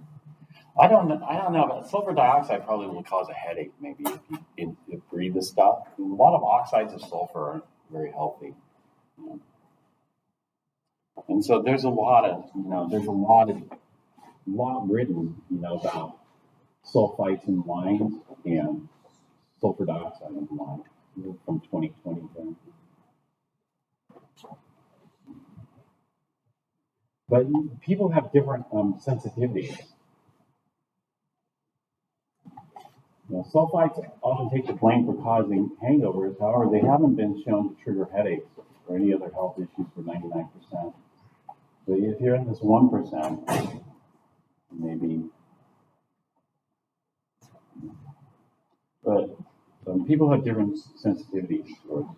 I don't know, but sulfur dioxide probably will cause a headache maybe if you breathe this stuff. A lot of oxides of sulfur aren't very healthy. And so there's a lot written, about sulfites in wines and sulfur dioxide in wine from 2020 then. But people have different sensitivities. sulfites often take the blame for causing hangovers. However, they haven't been shown to trigger headaches or any other health issues for 99%. But if you're in this 1%, maybe. But people have different sensitivities towards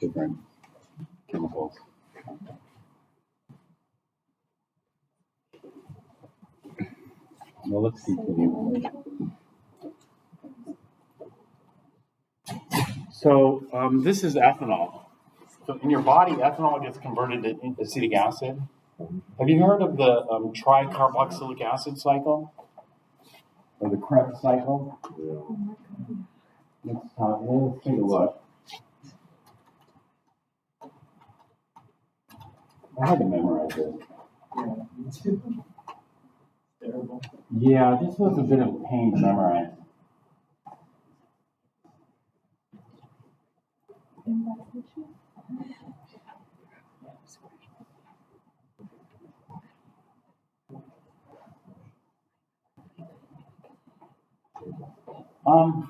different chemicals. Well, let's continue. So this is ethanol. So in your body, ethanol gets converted to acetic acid. Have you heard of the tricarboxylic acid cycle? Or the Krebs cycle? Let's take a look. I had to memorize it. Terrible. Yeah, this was a bit of a pain to memorize. Well,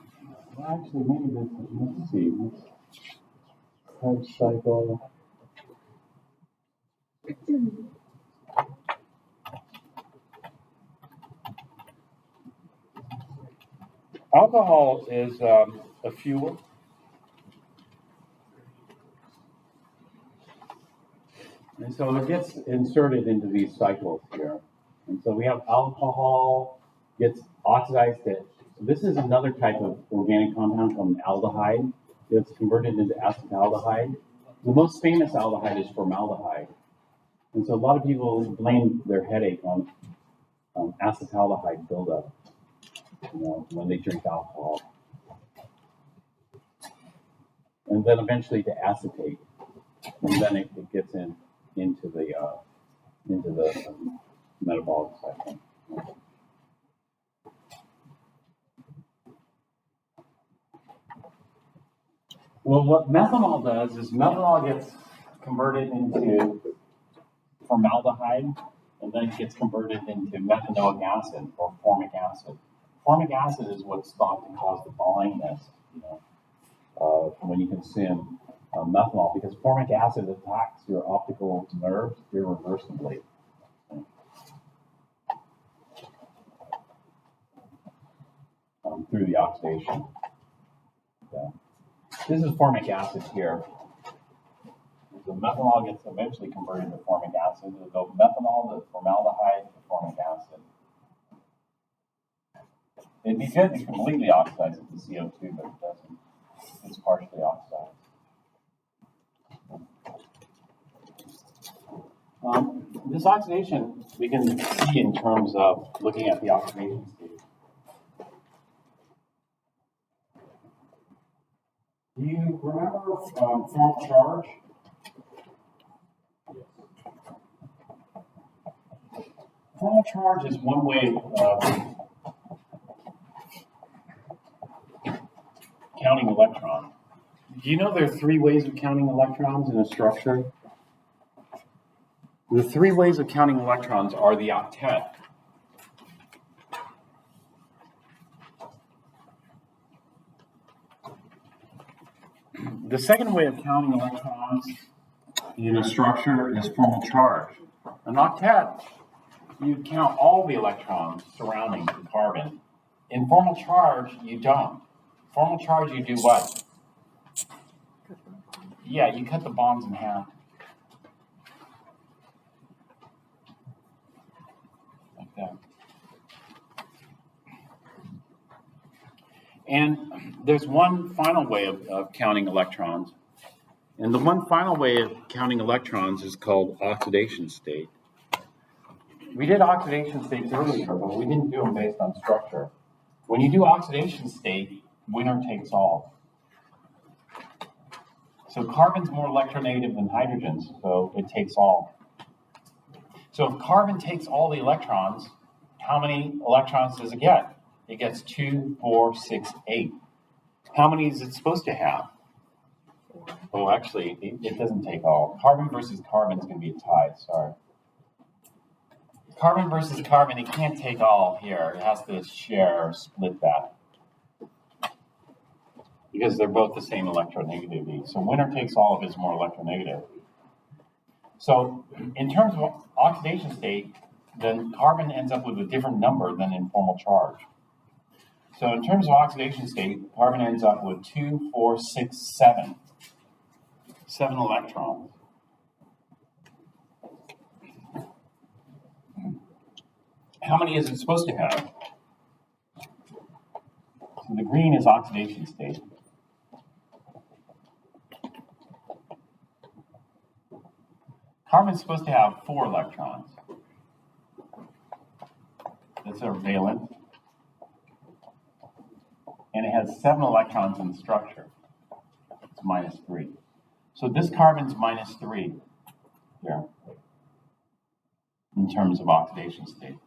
actually, maybe this, let's see. Krebs cycle. Alcohol is a fuel. And so it gets inserted into these cycles here. And so we have alcohol gets oxidized to, this is another type of organic compound called an aldehyde. It's converted into acetaldehyde. The most famous aldehyde is formaldehyde. And so a lot of people blame their headache on acetaldehyde buildup, when they drink alcohol. And then eventually to acetate. And then it gets into the metabolic cycle. Well, what methanol does is methanol gets converted into formaldehyde, and then it gets converted into methanoic acid or formic acid. Formic acid is what's thought to cause the blindness, when you consume methanol, because formic acid attacks your optical nerves irreversibly. Through the oxidation. Yeah. This is formic acid here. So methanol gets eventually converted to formic acid. It'll go methanol to formaldehyde to formic acid. It'd be good to completely oxidize it to CO2, but it doesn't. It's partially oxidized. This oxidation we can see in terms of looking at the oxidation state. Do you remember formal charge? Formal charge is one way of counting electrons. Do you know there are 3 ways of counting electrons in a structure? The 3 ways of counting electrons are the octet. The second way of counting electrons in a structure is formal charge. An octet, you count all the electrons surrounding the carbon. In formal charge, you don't. Formal charge, you do what? Yeah, you cut the bonds in half. Like that. And there's one final way of counting electrons. And the one final way of counting electrons is called oxidation state. We did oxidation states earlier, but we didn't do them based on structure. When you do oxidation state, winner takes all. So carbon's more electronegative than hydrogen, so it takes all. So if carbon takes all the electrons, how many electrons does it get? It gets 2, 4, 6, 8. How many is it supposed to have? Oh, actually, it doesn't take all. Carbon versus carbon is going to be a tie, sorry. Carbon versus carbon, it can't take all here. It has to share or split that. because they're both the same electronegativity. So winner takes all if it's more electronegative. So in terms of oxidation state, then carbon ends up with a different number than in formal charge. So in terms of oxidation state, carbon ends up with 2, 4, 6, 7. 7 electrons. How many is it supposed to have? So the green is oxidation state. Carbon's supposed to have 4 electrons. That's our valence. And it has 7 electrons in the structure. It's minus 3. So this carbon's minus 3 here in terms of oxidation state.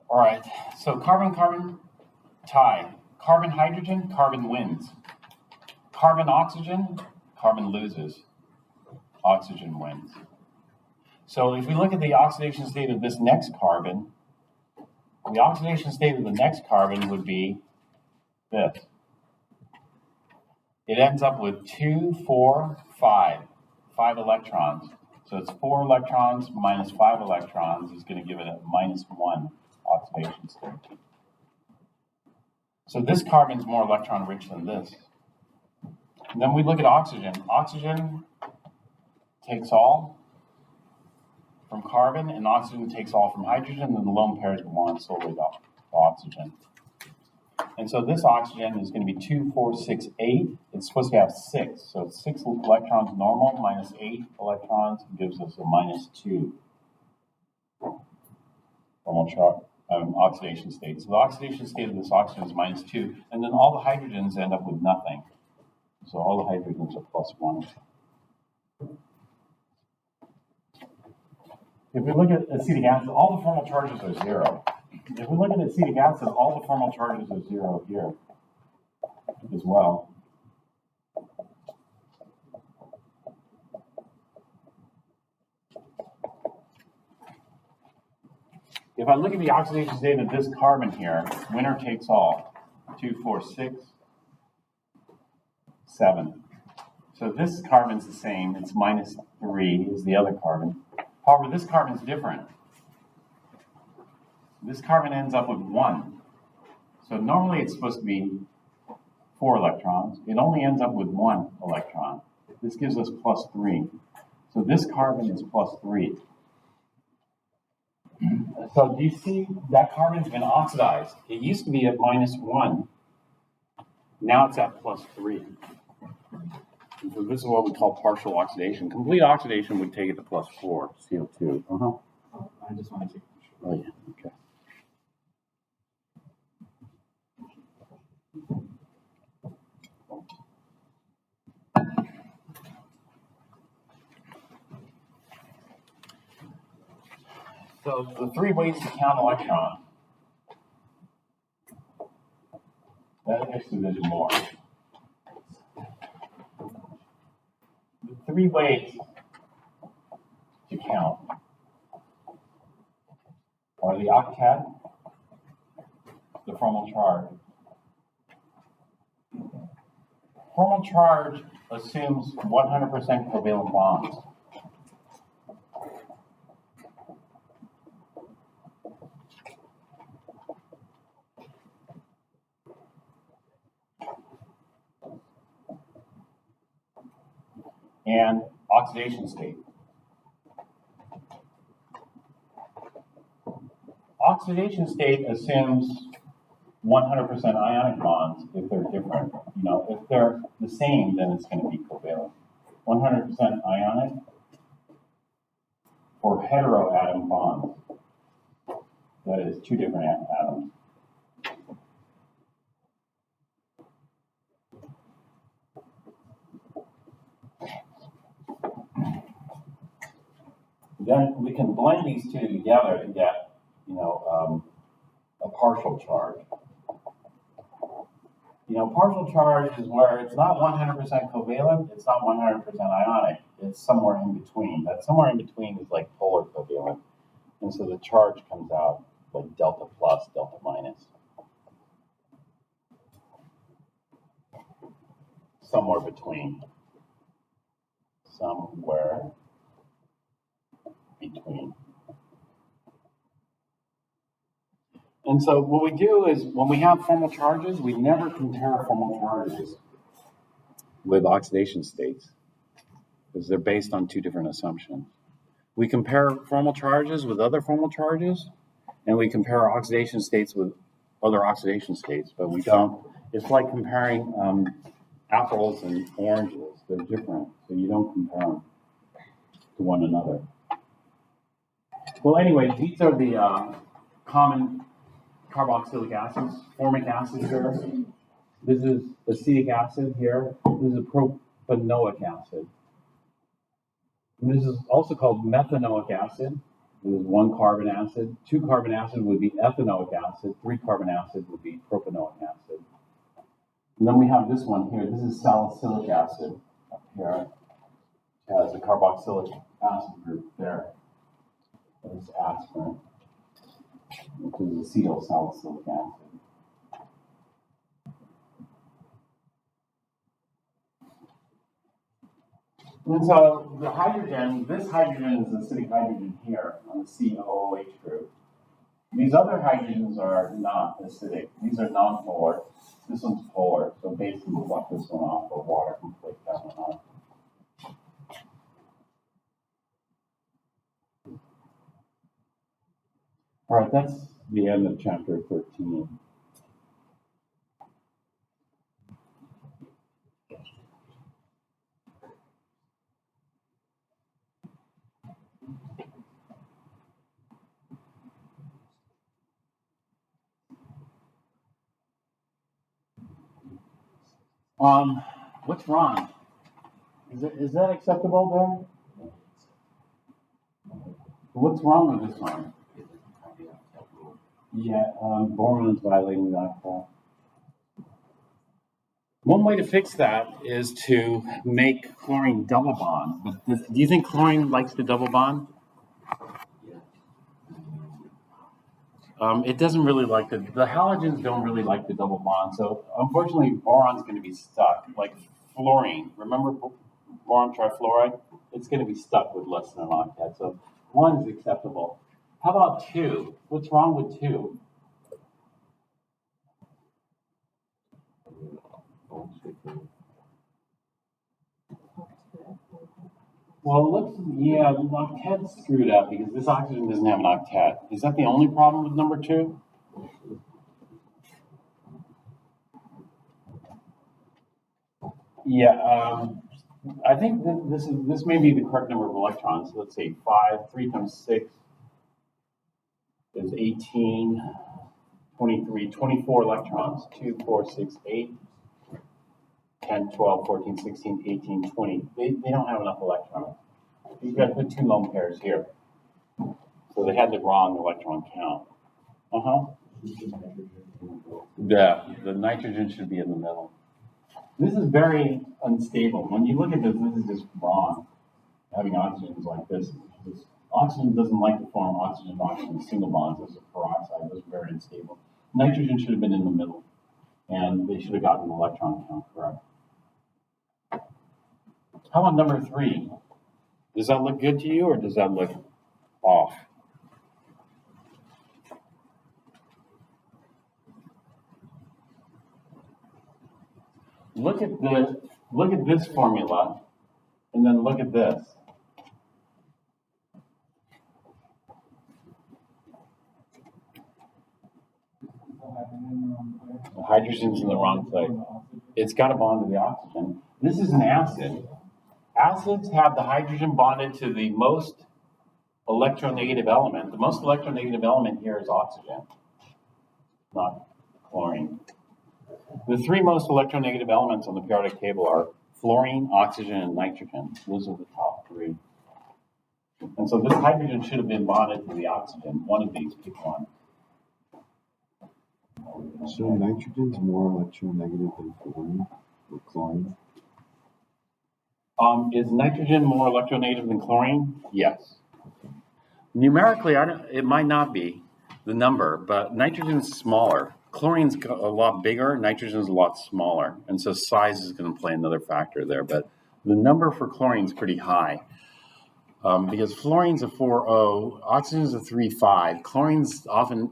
All right, so carbon-carbon tie. Carbon-hydrogen, carbon wins. Carbon-oxygen, carbon loses. Oxygen wins. So if we look at the oxidation state of this next carbon, the oxidation state of the next carbon would be this. It ends up with 2, 4, 5. 5 electrons. So it's 4 electrons minus 5 electrons is going to give it a minus 1 oxidation state. So this carbon's more electron rich than this. And then we look at oxygen. Oxygen takes all from carbon, and oxygen takes all from hydrogen, and the lone pairs belong solely to oxygen. And so this oxygen is going to be 2, 4, 6, 8. It's supposed to have 6. So it's 6 electrons normal minus 8 electrons gives us a minus 2 formal oxidation state. So the oxidation state of this oxygen is minus 2. And then all the hydrogens end up with nothing. So all the hydrogens are plus 1. If we look at acetic acid, all the formal charges are 0. If we look at acetic acid, all the formal charges are 0 here as well. If I look at the oxidation state of this carbon here, winner takes all. 2, 4, 6, 7. So this carbon's the same. It's minus 3 is the other carbon. However, this carbon's different. This carbon ends up with 1. So normally it's supposed to be 4 electrons. It only ends up with 1 electron. This gives us plus 3. So this carbon is plus 3. So do you see that carbon's been oxidized? It used to be at minus 1. Now it's at plus 3. And so this is what we call partial oxidation. Complete oxidation would take it to plus 4, CO2. I just want to take a picture. Oh, yeah, okay. So the 3 ways to count electrons. Actually, there's more. The 3 ways to count are the octet, the formal charge. Formal charge assumes 100% covalent bonds. And oxidation state. Oxidation state assumes 100% ionic bonds if they're different. You know, if they're the same, then it's going to be covalent. 100% ionic for heteroatom bonds. That is 2 different atoms. Then we can blend these 2 together to get, you know, a partial charge. You know, partial charge is where it's not 100% covalent, it's not 100% ionic, it's somewhere in between. That somewhere in between is like polar covalent, and so the charge comes out like delta plus, delta minus. Somewhere between. Somewhere between. And so what we do is when we have formal charges, we never compare formal charges with oxidation states because they're based on two different assumptions. We compare formal charges with other formal charges, and we compare oxidation states with other oxidation states, but we don't. It's like comparing apples and oranges. They're different, so you don't compare them to one another. Well, anyway, these are the common carboxylic acids, formic acid here. This is acetic acid here. This is propanoic acid. And this is also called methanoic acid. This is one carbon acid. 2 carbon acid would be ethanoic acid. 3 carbon acid would be propanoic acid. And then we have this one here. This is salicylic acid up here. It has a carboxylic acid group there. This is aspirin, which is acetyl salicylic acid. And so the hydrogen, this hydrogen is acidic hydrogen here on the COOH group. These other hydrogens are not acidic. These are non-polar. This one's polar, so basically we'll block this one off, or water can flake that one off. All right, that's the end of chapter 13. What's wrong? Is that acceptable there? What's wrong with this one? Yeah, Borman's violating that. One way to fix that is to make chlorine double bond. But do you think chlorine likes the double bond? It doesn't really like the halogens don't really like the double bond. So unfortunately, boron's going to be stuck. Like fluorine, remember boron trifluoride? It's going to be stuck with less than an octet. So 1 is acceptable. How about 2? What's wrong with 2? Well, the octet's screwed up because this oxygen doesn't have an octet. Is that the only problem with number 2? Yeah, I think this may be the correct number of electrons. So let's say 5, 3 times 6 is 18, 23, 24 electrons. 2, 4, 6, 8, 10, 12, 14, 16, 18, 20. They don't have enough electrons. You've got to put 2 lone pairs here. So they had the wrong electron count. Yeah, the nitrogen should be in the middle. This is very unstable. When you look at this, this is just wrong. Having oxygens like this. Oxygen doesn't like to form oxygen-oxygen single bonds as a peroxide. Those are very unstable. Nitrogen should have been in the middle, and they should have gotten the electron count correct. How about number 3? Does that look good to you, or does that look off? Look at this formula, and then look at this. The hydrogen's in the wrong place. It's got to bond to the oxygen. This is an acid. Acids have the hydrogen bonded to the most electronegative element. The most electronegative element here is oxygen, not chlorine. The 3 most electronegative elements on the periodic table are fluorine, oxygen, and nitrogen. Those are the top 3. And so this hydrogen should have been bonded to the oxygen. One of these, pick one. So nitrogen's more electronegative than fluorine or chlorine? Is nitrogen more electronegative than chlorine? Yes. Numerically, it might not be, the number, but nitrogen's smaller. Chlorine's a lot bigger, nitrogen's a lot smaller, and so size is going to play another factor there. But the number for chlorine's pretty high because fluorine's a 4O, oxygen's a 3,5. Chlorine's often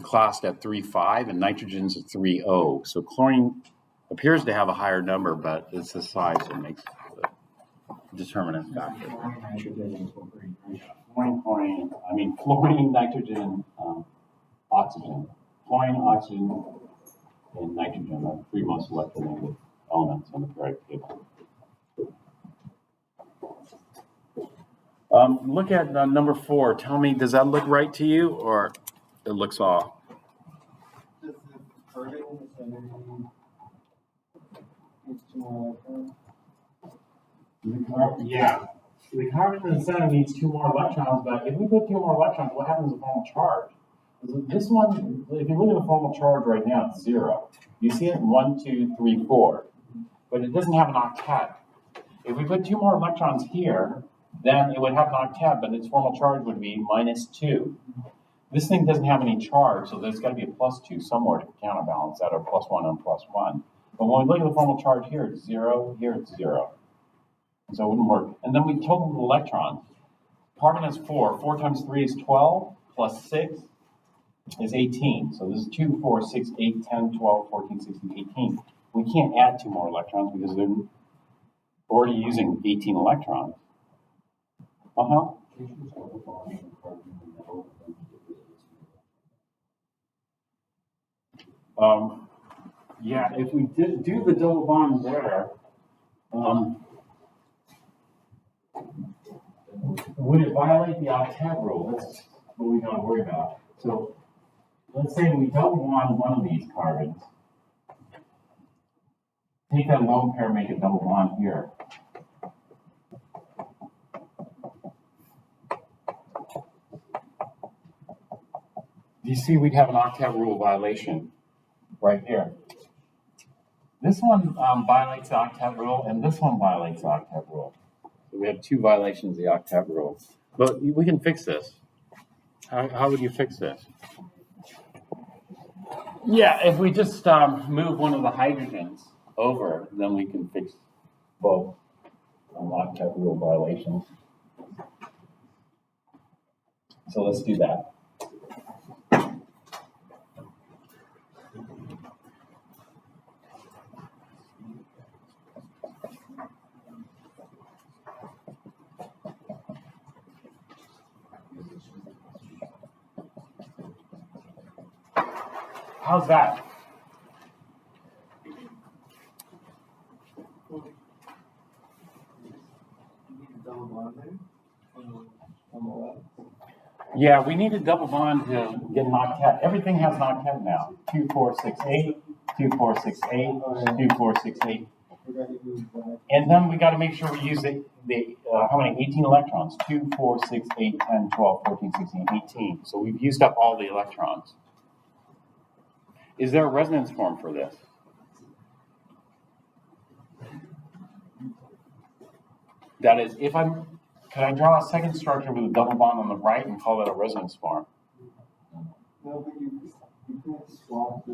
classed at 3,5, and nitrogen's a 3,0. So chlorine appears to have a higher number, but it's the size that makes the determinant factor. Fluorine, nitrogen, oxygen. Fluorine, oxygen, and nitrogen are the three most electronegative elements on the periodic table. Look at number 4. Tell me, does that look right to you, or it looks off? Does the carbon in this energy needs 2 more electrons? Yeah. The carbon in the center needs 2 more electrons, but if we put 2 more electrons, what happens to the formal charge? This one, if you look at the formal charge right now, it's 0. You see it 1, 2, 3, 4, but it doesn't have an octet. If we put 2 more electrons here, then it would have an octet, but its formal charge would be -2. This thing doesn't have any charge, so there's got to be a +2 somewhere to counterbalance that, or +1 and +1. But when we look at the formal charge here, it's 0, here it's 0. So it wouldn't work. And then we total the electrons. Carbon has 4. 4 times 3 is 12, plus 6 is 18. So this is 2, 4, 6, 8, 10, 12, 14, 16, 18. We can't add 2 more electrons because they're already using 18 electrons. Yeah, if we did do the double bond there, would it violate the octet rule? That's what we got to worry about. So let's say we double bond one of these carbons. Take that lone pair, make a double bond here. You see, we'd have an octet rule violation right here. This one violates the octet rule, and this one violates the octet rule. So we have 2 violations of the octet rule. But we can fix this. How would you fix this? Yeah, if we just move one of the hydrogens over, then we can fix both octet rule violations. So let's do that. How's that? Double bond there on the left. Yeah, we need a double bond to get an octet. Everything has an octet now. 2, 4, 6, 8, 2, 4, 6, 8, 2, 4, 6, 8. And then we got to make sure we use the how many? 18 electrons. 2, 4, 6, 8, 10, 12, 14, 16, 18. So we've used up all the electrons. Is there a resonance form for this? That is, can I draw a second structure with a double bond on the right and call that a resonance form? No, but you can't swap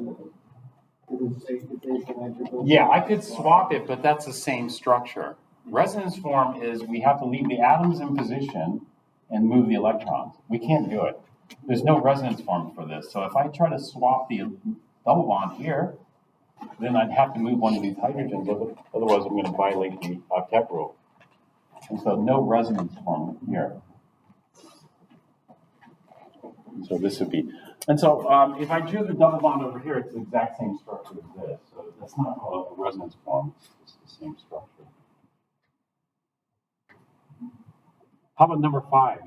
Yeah, I could swap it, but that's the same structure. Resonance form is we have to leave the atoms in position and move the electrons. We can't do it. There's no resonance form for this. So if I try to swap the double bond here, then I'd have to move one of these hydrogens. Otherwise, I'm going to violate the octet rule. And so no resonance form here. So this would be, and so if I drew the double bond over here, it's the exact same structure as this. So that's not called a resonance form, it's the same structure. How about number 5?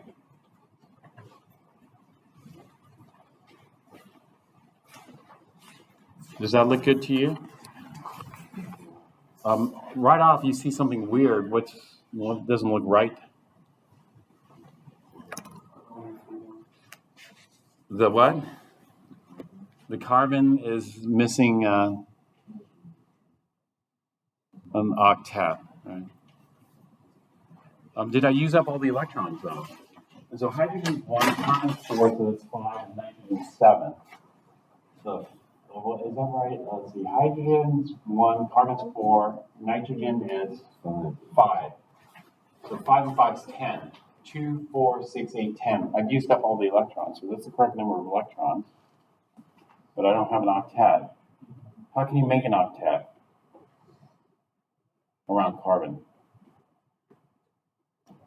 Does that look good to you? Right off, you see something weird. What doesn't look right? The what? The carbon is missing an octet. Right? Did I use up all the electrons though? And so hydrogen is 1, carbon is 4, so that's 5, and nitrogen is 7. So, is that right? Let's see. Hydrogen's 1, carbon's 4, nitrogen is 5. So 5 and 5 is 10. 2, 4, 6, 8, 10. I've used up all the electrons, so that's the correct number of electrons. But I don't have an octet. How can you make an octet around carbon?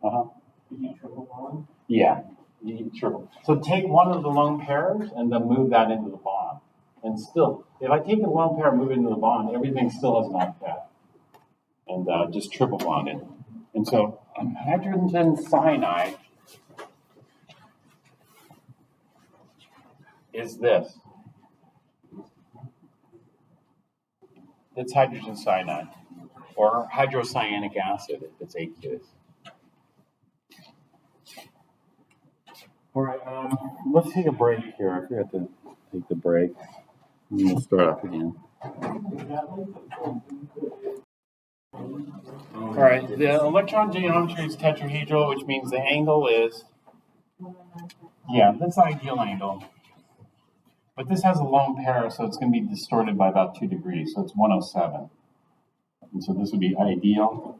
You triple bond? Yeah, you need triple. So take one of the lone pairs and then move that into the bond. And still, if I take the lone pair and move it into the bond, everything still has an octet. And just triple bond it. And so hydrogen cyanide is this. It's hydrogen cyanide, or hydrocyanic acid if it's aqueous. All right, let's take a break here. I forgot to take the break. And we'll start up again. All right, the electron geometry is tetrahedral, which means the angle is, yeah, that's the ideal angle. But this has a lone pair, so it's going to be distorted by about 2 degrees, so it's 107. And so this would be ideal,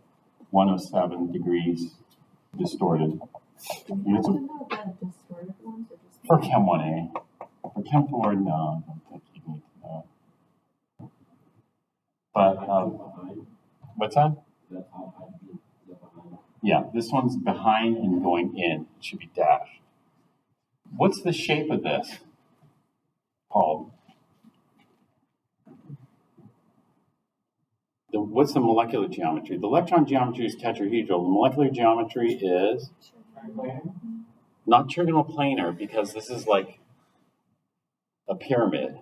107 degrees distorted. And it's for Chem 1A. For Chem 4, no, I don't think you need to know. But, what's that? Yeah, this one's behind and going in. It should be dashed. What's the shape of this called? What's the molecular geometry? The electron geometry is tetrahedral. The molecular geometry is not trigonal planar because this is like a pyramid.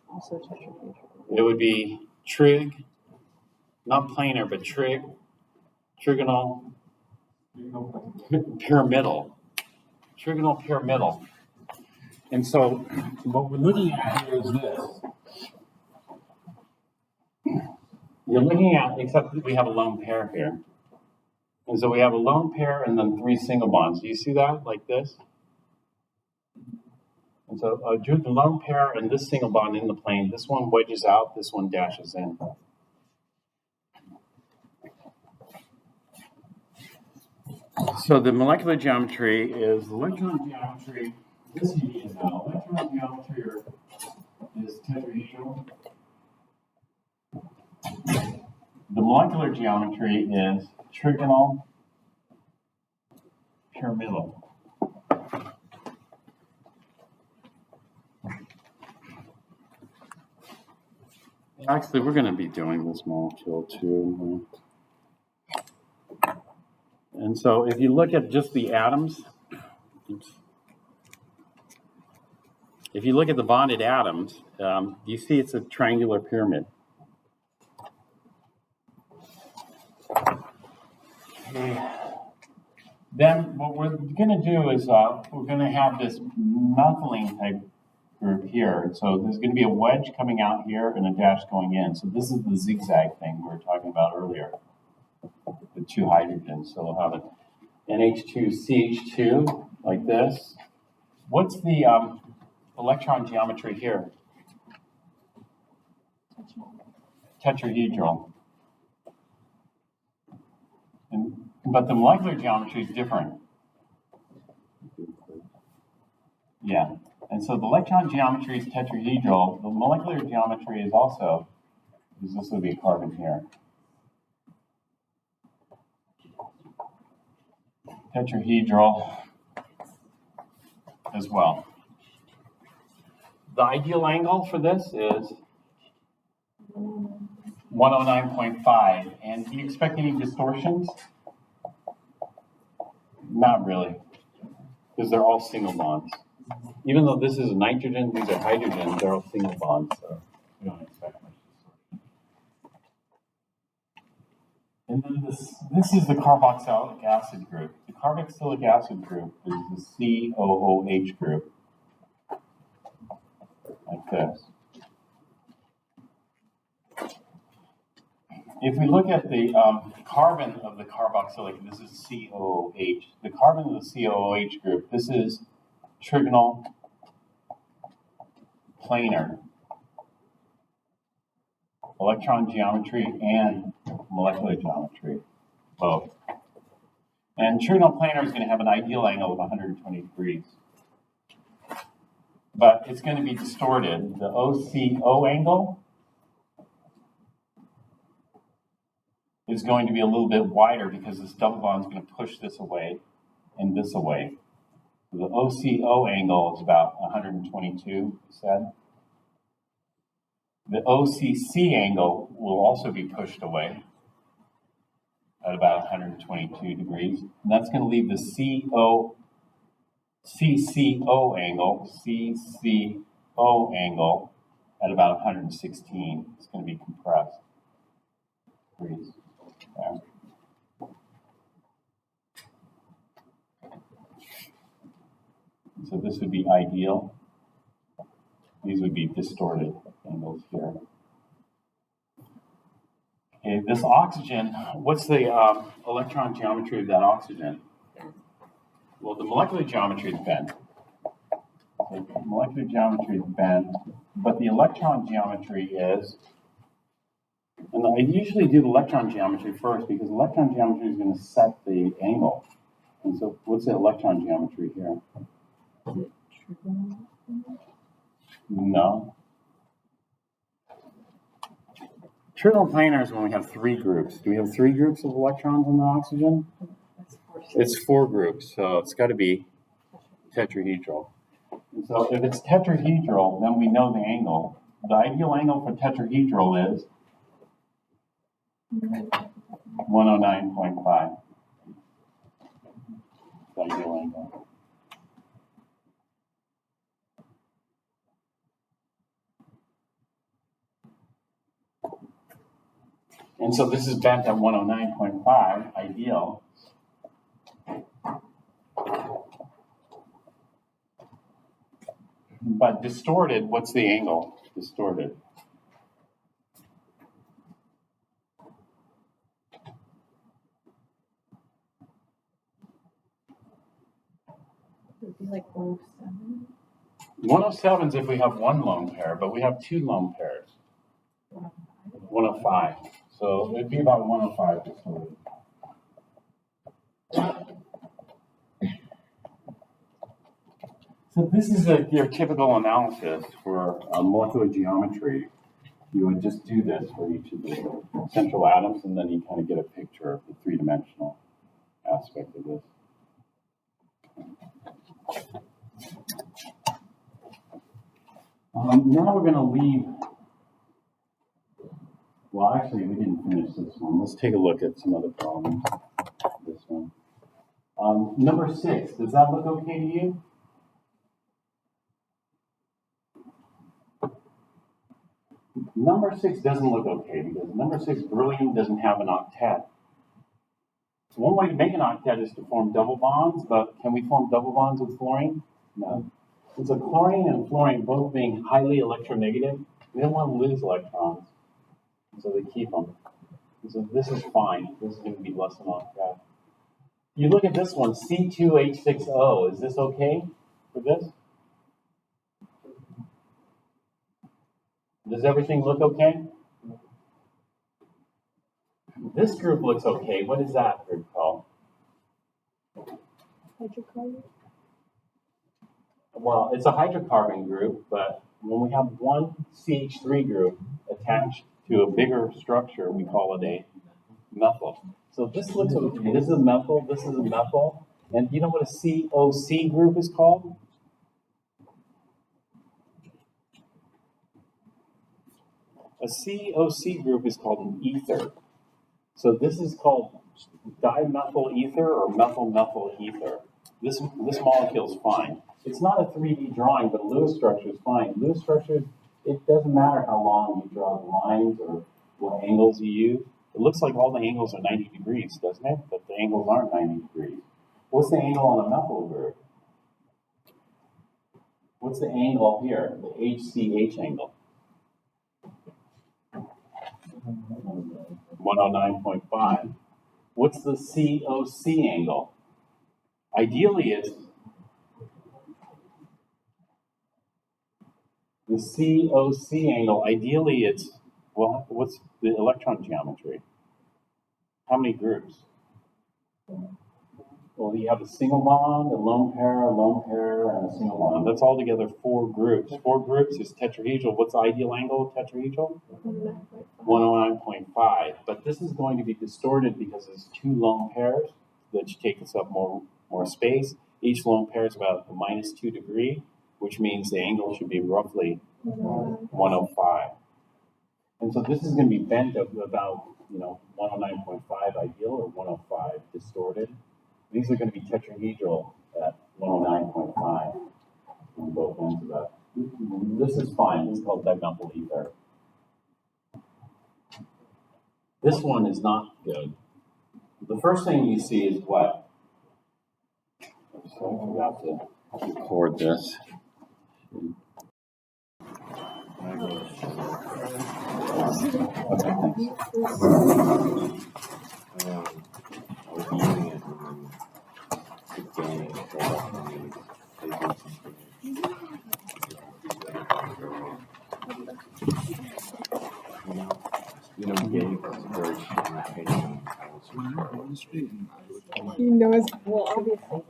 Also tetrahedral. It would be trig, not planar, but trigonal, pyramidal. Trigonal pyramidal. And so what we're looking at here is this. You're looking at, except that we have a lone pair here. And so we have a lone pair and then 3 single bonds. Do you see that like this? And so drew the lone pair and this single bond in the plane. This one wedges out, this one dashes in. So the molecular geometry is electron geometry. This you need to know. Electron geometry is tetrahedral. The molecular geometry is trigonal pyramidal. Actually, we're going to be doing this molecule too. And so if you look at just the atoms, if you look at the bonded atoms, you see it's a triangular pyramid. Okay. Then what we're going to do is we're going to have this methylene type group here. So there's going to be a wedge coming out here and a dash going in. So this is the zigzag thing we were talking about earlier. The 2 hydrogens. So we'll have an NH2CH2 like this. What's the electron geometry here? Tetrahedral. But the molecular geometry is different. Yeah. And so the electron geometry is tetrahedral. The molecular geometry is also, because this would be a carbon here. Tetrahedral as well. The ideal angle for this is 109.5. And do you expect any distortions? Not really, because they're all single bonds. Even though this is a nitrogen, these are hydrogens, they're all single bonds, so we don't expect much distortion. And then this is the carboxylic acid group. The carboxylic acid group is the COOH group, like this. if we look at the carbon of the carboxylic, this is COOH. The carbon of the COOH group, this is trigonal planar electron geometry and molecular geometry, both. And trigonal planar is going to have an ideal angle of 120 degrees. But it's going to be distorted. The OCO angle is going to be a little bit wider because this double bond is going to push this away and this away. So the OCO angle is about 122, you said. The OCC angle will also be pushed away at about 122 degrees. And that's going to leave the CCO angle at about 116. It's going to be compressed degrees there. So this would be ideal. These would be distorted angles here. Okay, this oxygen, what's the electron geometry of that oxygen? Well, the molecular geometry is bent. So the molecular geometry is bent, but the electron geometry is, and I usually do the electron geometry first because electron geometry is going to set the angle. And so what's the electron geometry here? No. Trigonal planar is when we have three groups. Do we have three groups of electrons in the oxygen? It's four groups, so it's got to be tetrahedral. And so if it's tetrahedral, then we know the angle. The ideal angle for tetrahedral is 109.5. The ideal angle. And so this is bent at 109.5, ideal. But distorted, what's the angle? Distorted. It would be like 107. 107 is if we have one lone pair, but we have two lone pairs. 105. So it'd be about 105 distorted. So this is your typical analysis for molecular geometry. You would just do this for each of the central atoms, and then you kind of get a picture of the three-dimensional aspect of this. Now we're going to leave. Well, actually, we didn't finish this one. Let's take a look at some other problems. This one. Number 6, does that look okay to you? Number 6 doesn't look okay because number 6, beryllium, doesn't have an octet. So one way to make an octet is to form double bonds, but can we form double bonds with fluorine? No. And so chlorine and fluorine both being highly electronegative, we don't want to lose electrons. So they keep them. And so this is fine. This is going to be less than octet. You look at this one, C2H6O. Is this okay for this? Does everything look okay? This group looks okay. What is that group called? Hydrocarbon? Well, it's a hydrocarbon group, but when we have one CH3 group attached to a bigger structure, we call it a methyl. So this looks okay. This is a methyl, this is a methyl. And do you know what a COC group is called? A COC group is called an ether. So this is called dimethyl ether or methyl-methyl ether. This molecule is fine. It's not a 3D drawing, but a Lewis structure is fine. Lewis structures, it doesn't matter how long you draw the lines or what angles you use. It looks like all the angles are 90 degrees, doesn't it? But the angles aren't 90 degrees. What's the angle on a methyl group? What's the angle here, the HCH angle? 180. 109.5. What's the COC angle? Ideally, it's the COC angle. Ideally, it's, well, what's the electron geometry? How many groups? Well, you have a single bond, a lone pair, and a single bond. That's altogether 4 groups. 4 groups is tetrahedral. What's the ideal angle of tetrahedral? 109.5. But this is going to be distorted because there's 2 lone pairs that take us up more space. Each lone pair is about a -2 degree, which means the angle should be roughly 105. And so this is going to be bent up about, 109.5 ideal or 105 distorted. These are going to be tetrahedral at 109.5 on both ends of that. This is fine. This is called dimensional ether. This one is not good. The first thing you see is what? So I forgot to record this. I was using it and it's going Gabe was very strong. He knows. Well, obviously.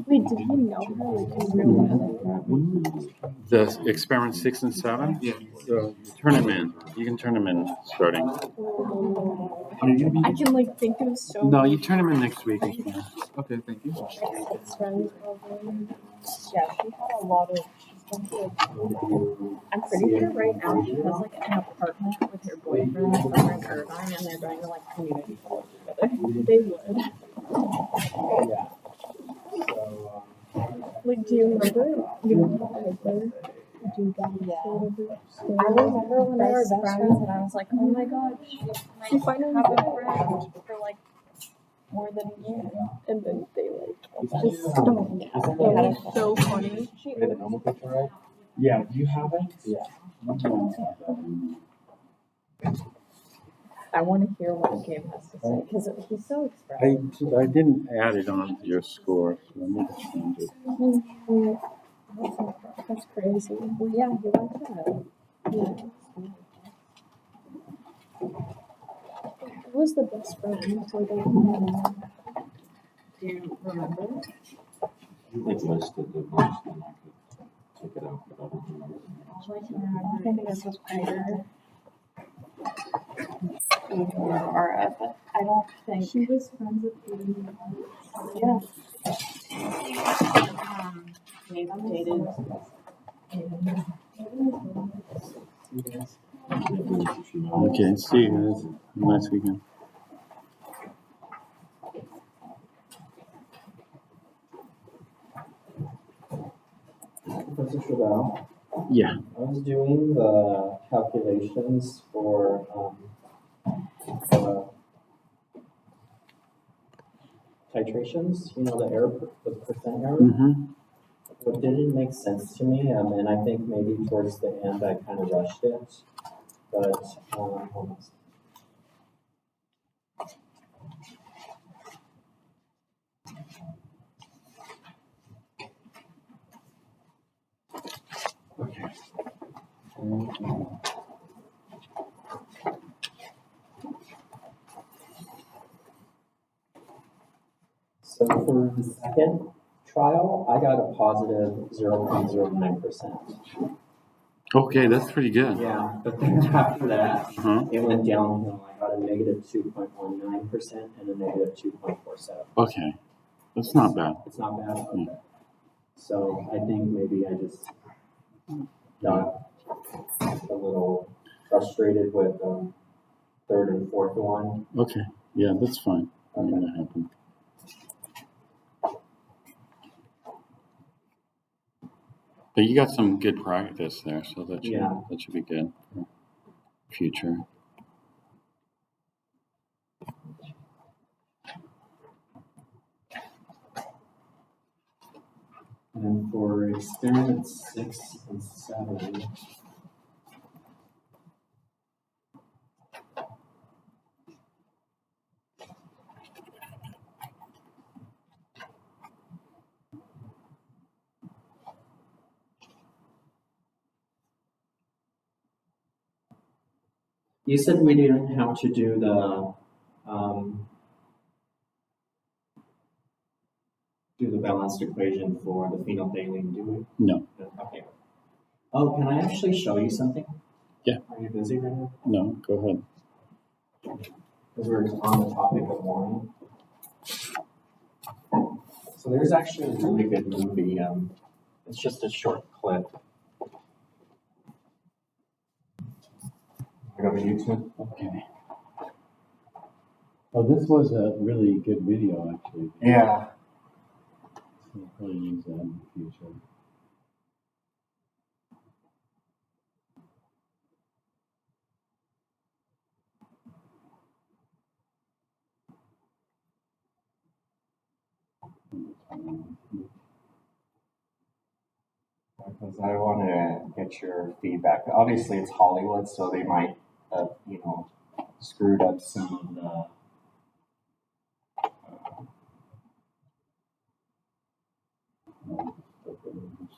Wait, did he know her? Like, he really knows her? The experiment 6 and 7? Yeah. So turn them in. You can turn them in starting. I can like think of so. No, you turn them in next week. If you can. Okay, thank you. Six friends probably. Yeah, she had a lot of. She's been to, I'm pretty sure right now she has like an apartment with her boyfriend somewhere in Irvine, and they're going to like community college together. They would. Yeah. So, Like, do you remember? Do you guys? Yeah. I remember when they were best friends, and I was like, oh my god, she finally have a friend for like more than a year, and then they like just stopped. It was so funny. We have a normal picture, right? yeah, do you have it? Yeah. I want to hear what Cam has to say because he's so expressive. I didn't add it on your score, so I need to change it. That's crazy. Well, yeah, he liked that. Yeah. Who was the best friend? Do you remember? It listed the most and I could take it out, but I don't remember. I think this was Peter. Or but I don't think she was friends with Peter. Yeah. They've dated. Okay, see you guys. Have a nice weekend. Professor Chevelle, Yeah. I was doing the calculations for the titrations, the error, the percent error. Mm-hmm. What didn't make sense to me, and I think maybe towards the end I kind of rushed it, but hold on. Okay. So for the second trial, I got a positive 0.09%. Okay, that's pretty good. Yeah, but then after that, Uh-huh. it went downhill. I got a negative 2.19% and a negative 2.47. Okay, that's not bad. It's not bad. Okay. So I think maybe I just got a little frustrated with third and fourth one. Okay, yeah, that's fine. I mean, that happened. But you got some good practice there, so that should be good for future. And for experiments 6 and 7, You said we didn't have to do the balanced equation for the phenolphthalein, do we? No. Okay. Oh, can I actually show you something? Yeah. Are you busy right now? No, go ahead. Because we're on the topic of warning. So there's actually a really good movie. It's just a short clip. I go to YouTube. Okay. Oh, this was a really good video, actually. Yeah. We'll probably use that in the future. Because I want to get your feedback. Obviously, it's Hollywood, so they might have, screwed up some of the.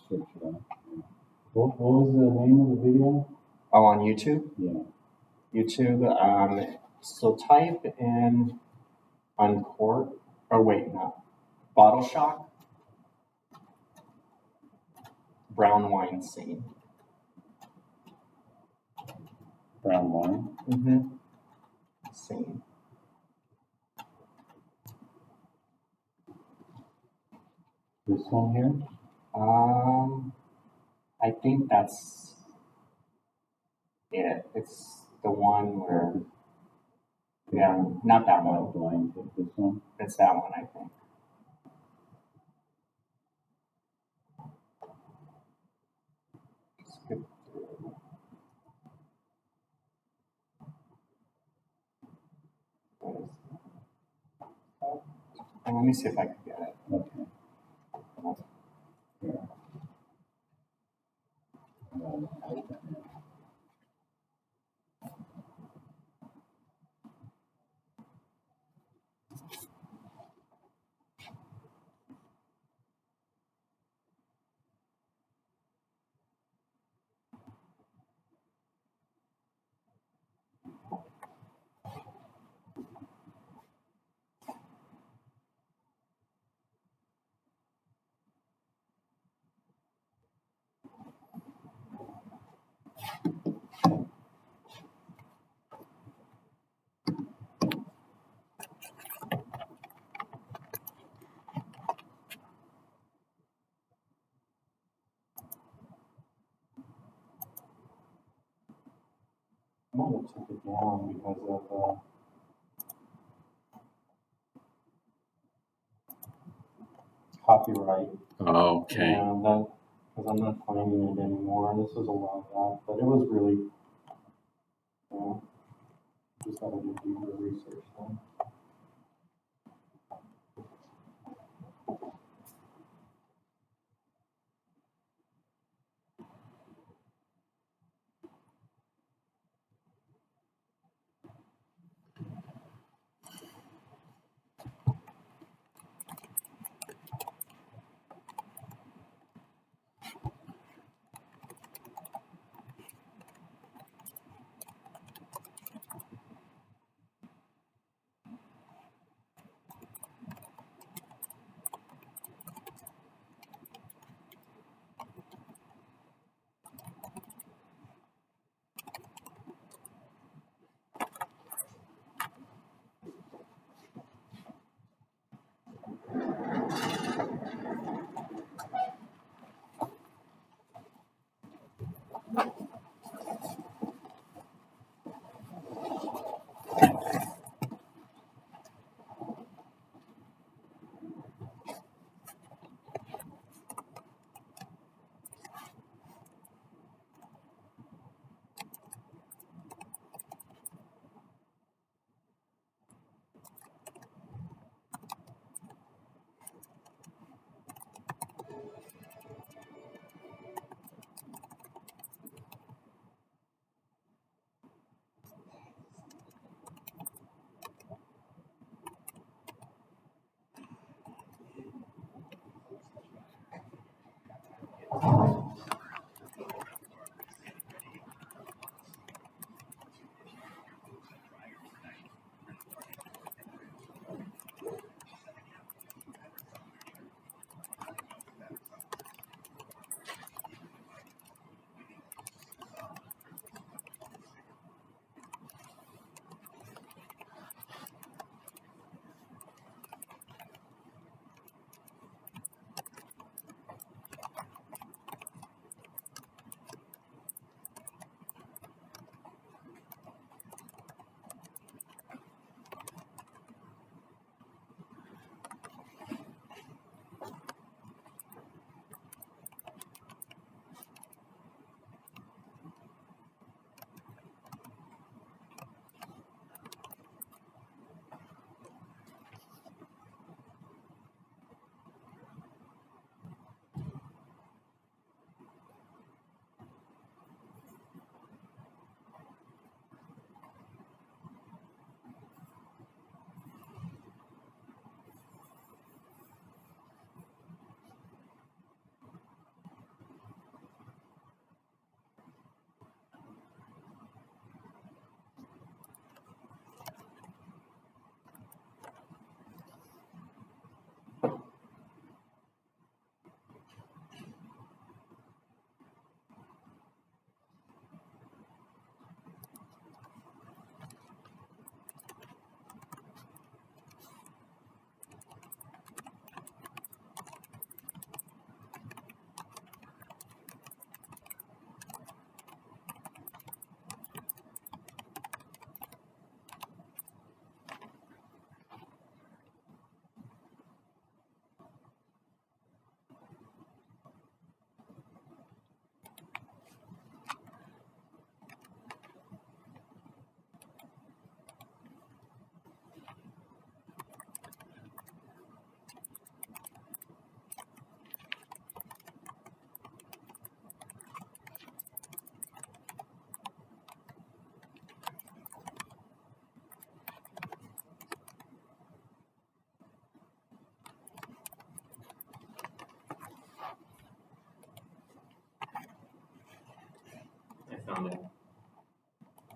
Search it out. What was the name of the video? Oh, on YouTube? Yeah. YouTube. So type in uncork. Oh, wait, no. Bottle shock. Brown wine scene. Brown wine. Mm-hmm. Scene. This one here? I think that's it. It's the one where, yeah, not that one. Blind hit this one. It's that one, I think. Skip through. Let me see if I can get it. Okay. Here. I might have took it down because of copyright. Oh, okay. And that, because I'm not finding it anymore. This was a while back, but it was really, just had to do deeper research then.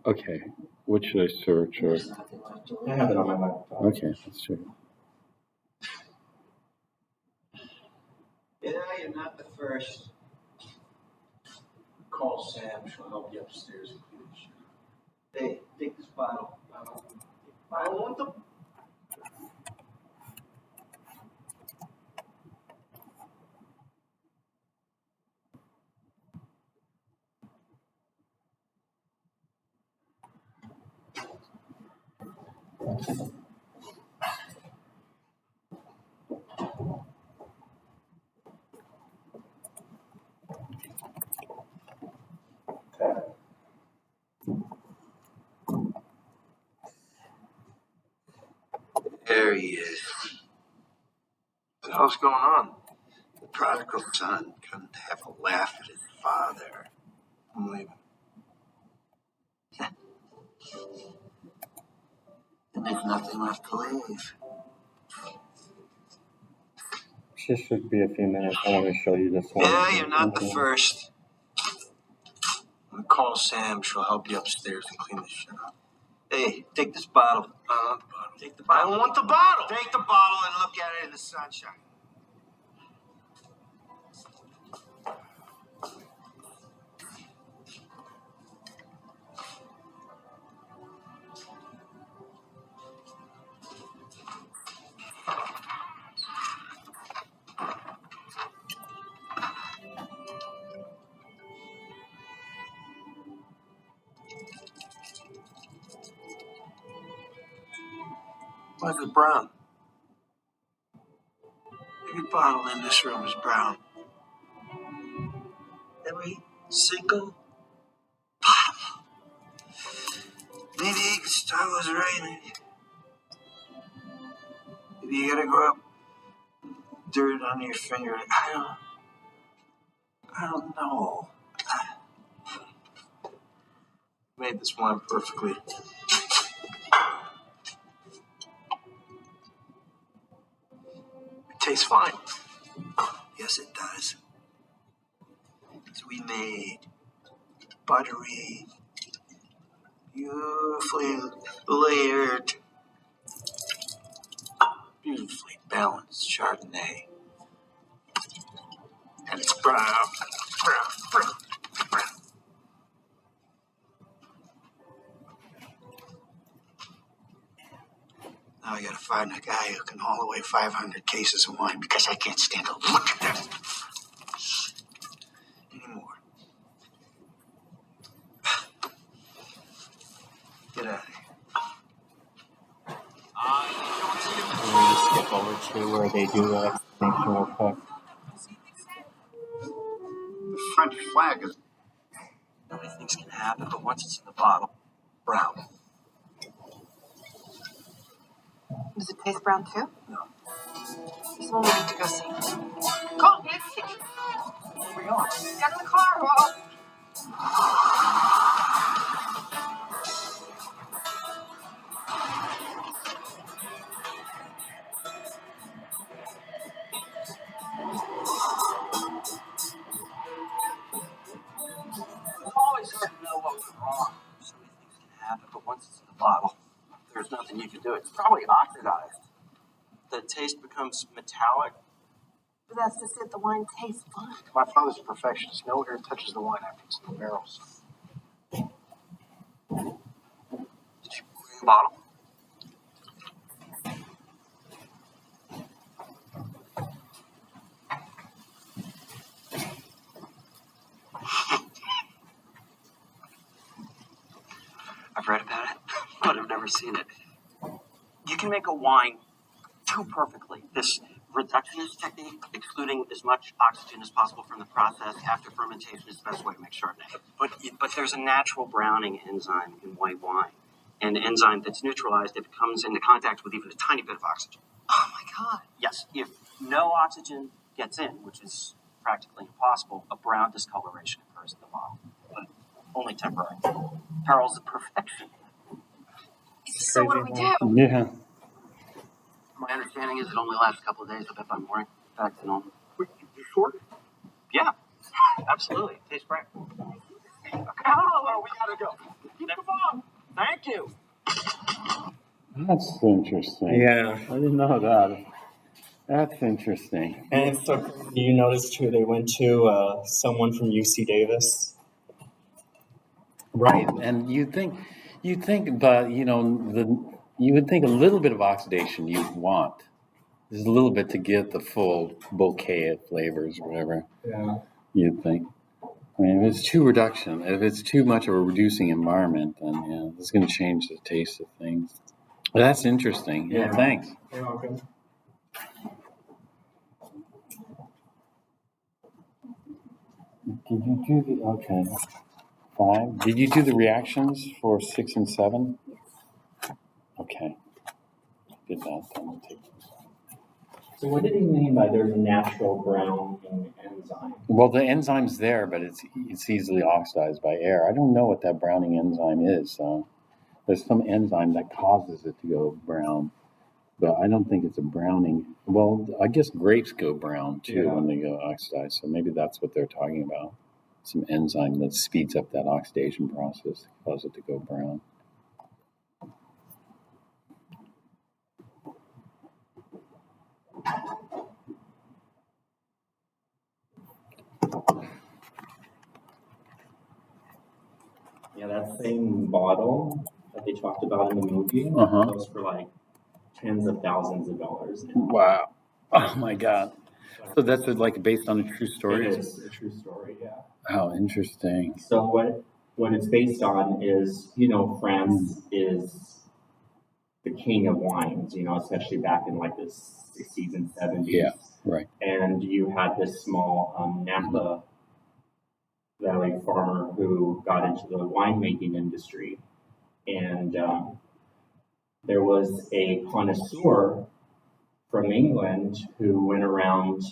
Okay, what should I search? Or I have it on my laptop. okay, let's check. Yeah, you're not the first. Call Sam, she'll help you upstairs and clean the shit. Hey, take this bottle. I don't want the. There he is. What the hell's going on? The prodigal son couldn't have a laugh at his father. I'm leaving. And there's nothing left to leave. This should be a few minutes. I want to show you this one. Yeah, you're not the first. I'm gonna call Sam. She'll help you upstairs and clean this shit up. Hey, take this bottle. I don't want the bottle. Take the bottle. I don't want the bottle. Take the bottle and look at it in the sunshine. Why is it brown? Every bottle in this room is brown. Every single bottle. Maybe Gustav was right. Maybe you gotta grow up dirt under your finger. I don't know. Made this wine perfectly. It tastes fine. Yes, it does. So we made buttery, beautifully layered, beautifully balanced Chardonnay. And it's brown. Now I gotta find a guy who can haul away 500 cases of wine because I can't stand to look at them anymore. Get out of here. We're going to skip over to where they do the explanation real quick. The French flag is. So many things can happen, but once it's in the bottle, brown. Does it taste brown too? No. There's someone we need to go see. Call Nancy. Where are we going? Get in the car, Rob. It's always hard to know what went wrong. So many things can happen, but once it's in the bottle, there's nothing you can do. It's probably oxidized. The taste becomes metallic. But that's just it. The wine tastes fine. My father's a perfectionist. No air touches the wine after it's in the barrels. Did you bring a bottle? I've read about it, but I've never seen it. You can make a wine too perfectly. This reductionist technique, excluding as much oxygen as possible from the process after fermentation, is the best way to make Chardonnay. But there's a natural browning enzyme in white wine, an enzyme that's neutralized if it comes into contact with even a tiny bit of oxygen. Oh my God. Yes, if no oxygen gets in, which is practically impossible, a brown discoloration occurs in the bottle, but only temporary. Perils of perfection. So what do we do? Yeah. My understanding is it only lasts a couple of days. I bet by morning, back to normal. You sure? Yeah, absolutely. It tastes great. Oh, we gotta go. Keep the phone. Thank you. That's interesting. Yeah. I didn't know that. That's interesting. And it's so crazy. You noticed too, they went to someone from UC Davis. Right, and you think, but you would think a little bit of oxidation you'd want. Just a little bit to get the full bouquet of flavors or whatever. Yeah. You'd think. I mean, if it's if it's too much of a reducing environment, then yeah, it's going to change the taste of things. But that's interesting. Yeah, thanks. You're welcome. Did you do the, okay, 5? Did you do the reactions for 6 and 7? Yes. Okay. Did that. Then take So what did he mean by there's a natural browning enzyme? Well, the enzyme's there, but it's easily oxidized by air. I don't know what that browning enzyme is. There's some enzyme that causes it to go brown, but I don't think it's a browning. Well, I guess grapes go brown too when they go oxidized, so maybe that's what they're talking about. Some enzyme that speeds up that oxidation process to cause it to go brown. Yeah, that same bottle that they talked about in the movie goes for like tens of thousands of dollars now. Wow. Oh my God. So that's like based on a true story? It is a true story, yeah. How interesting. So what it's based on is, France is the king of wines, especially back in like the 60s and 70s. Yeah, right. And you had this small Napa Valley farmer who got into the winemaking industry. And there was a connoisseur from England who went around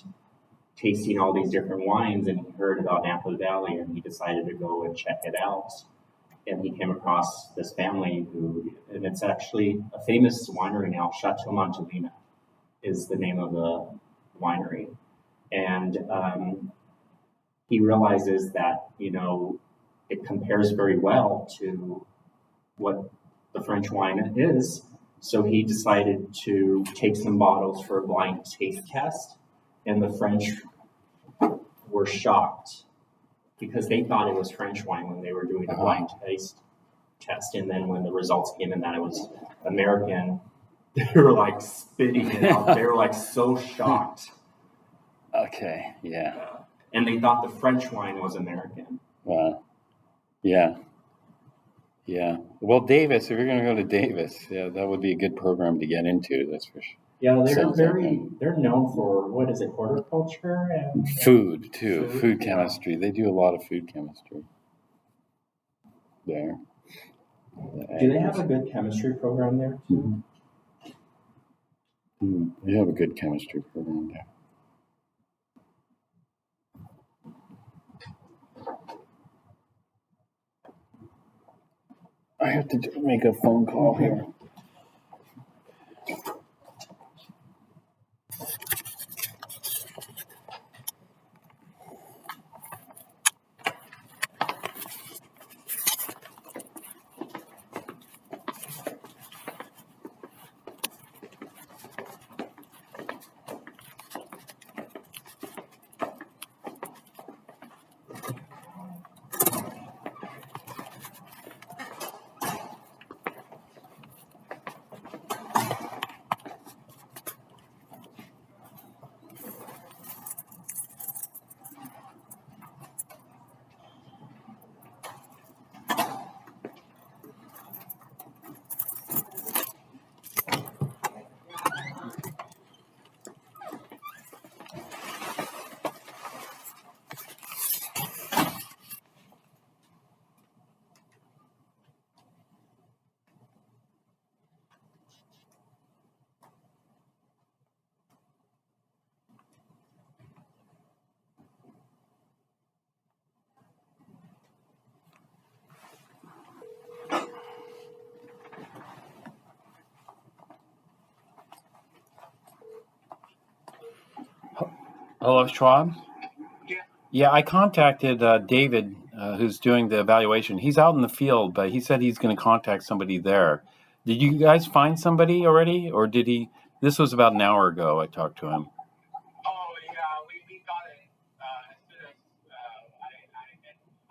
tasting all these different wines, and he heard about Napa Valley, and he decided to go and check it out. And he came across this family and it's actually a famous winery now, Chateau Montelena is the name of the winery. And he realizes that, it compares very well to what the French wine is. So he decided to take some bottles for a blind taste test, and the French were shocked because they thought it was French wine when they were doing a blind taste test. And then when the results came in that it was American, they were like spitting it out. They were like so shocked. Okay, yeah. And they thought the French wine was American. Wow. Yeah. Yeah. Well, Davis, if you're going to go to Davis, yeah, that would be a good program to get into, that's for sure. Yeah, they're known for, what is it, horticulture? And food, too. Food chemistry. They do a lot of food chemistry there. Do they have a good chemistry program there, too? They have a good chemistry program there. I have to make a phone call here. Hello, Schwab? Yeah, I contacted David who's doing the evaluation. He's out in the field, but he said he's going to contact somebody there. Did you guys find somebody already, or did he? This was about an hour ago. I talked to him. Oh yeah, we got it as soon as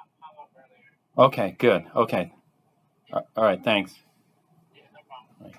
I hung up earlier. Okay, good. Okay. All right, thanks. Yeah, no problem.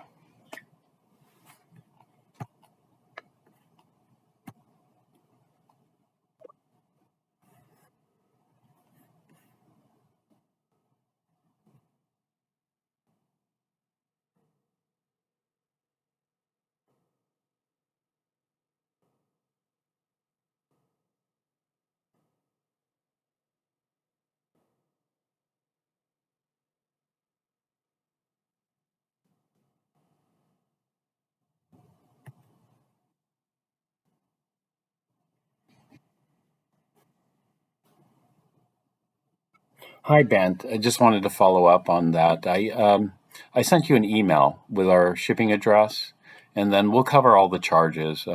Hi, Bent. I just wanted to follow up on that. I sent you an email with our shipping address, and then we'll cover all the charges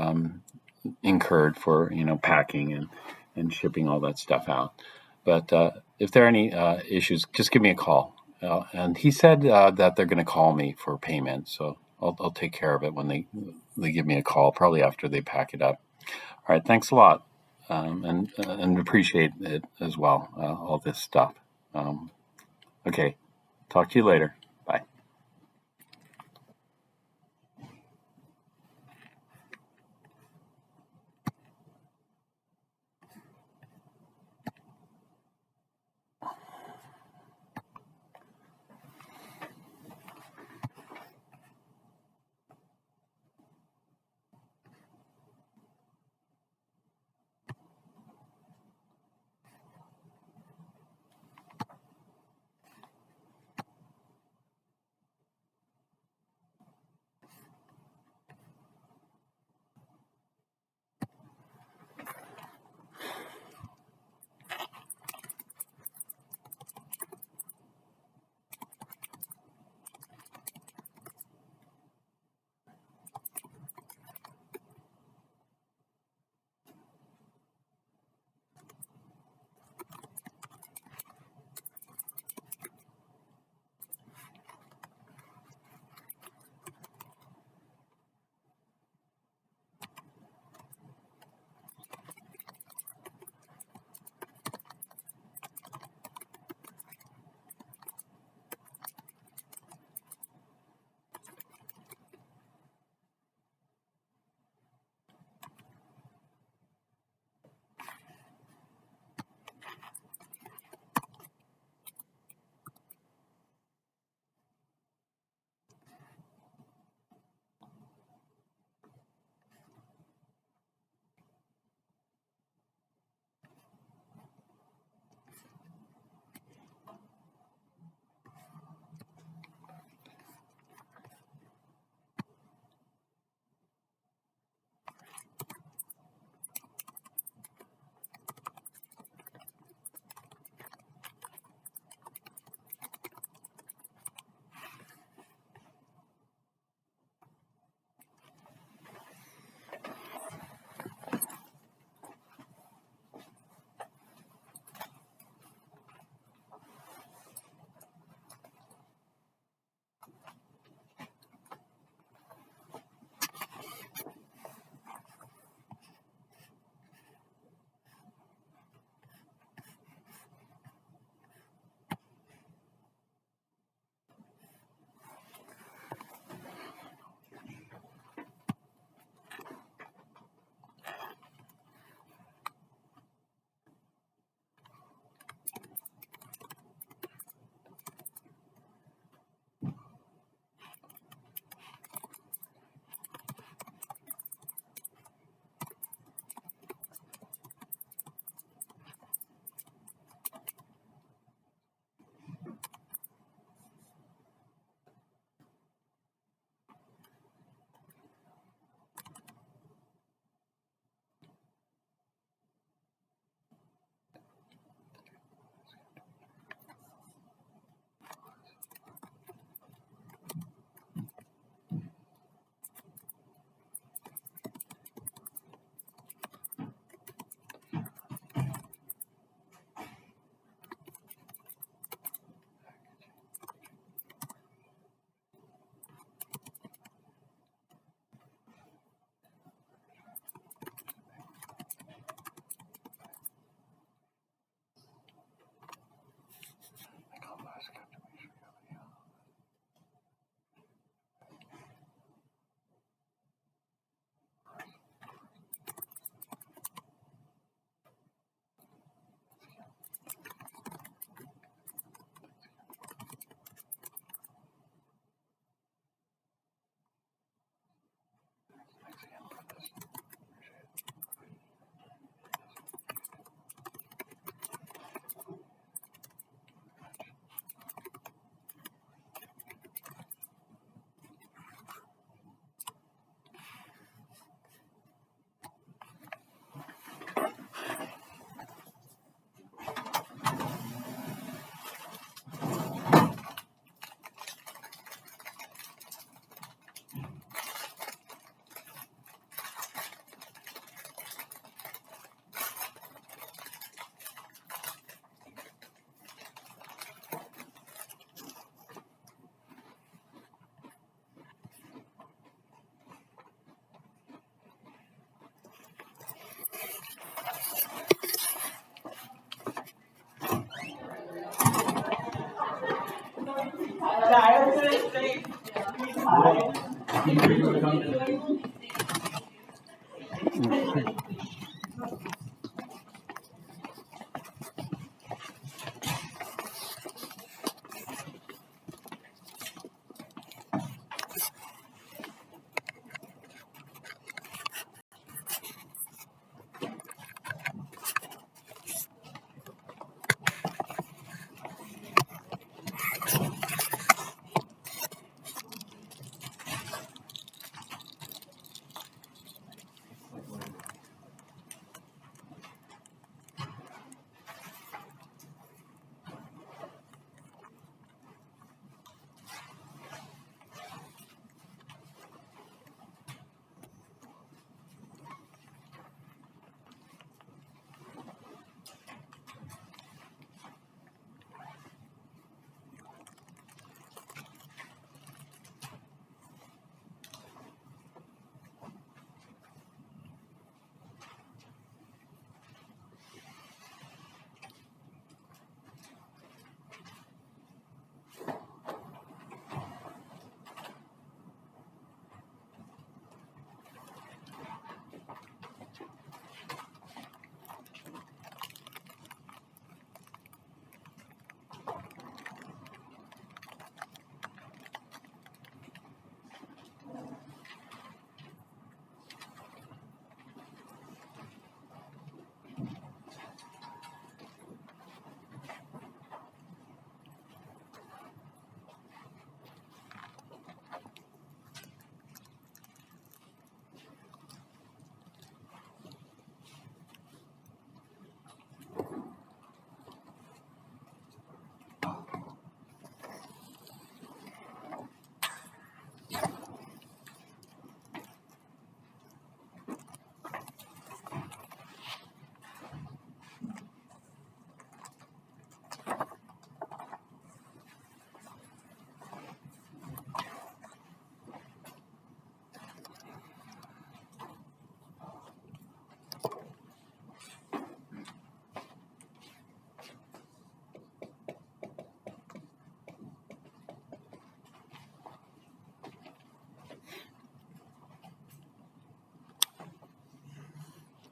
incurred for packing and shipping all that stuff out. But if there are any issues, just give me a call. And he said that they're going to call me for payment, so I'll take care of it when they give me a call, probably after they pack it up. All right, thanks a lot, and appreciate it as well. All this stuff. Okay, talk to you later. Bye.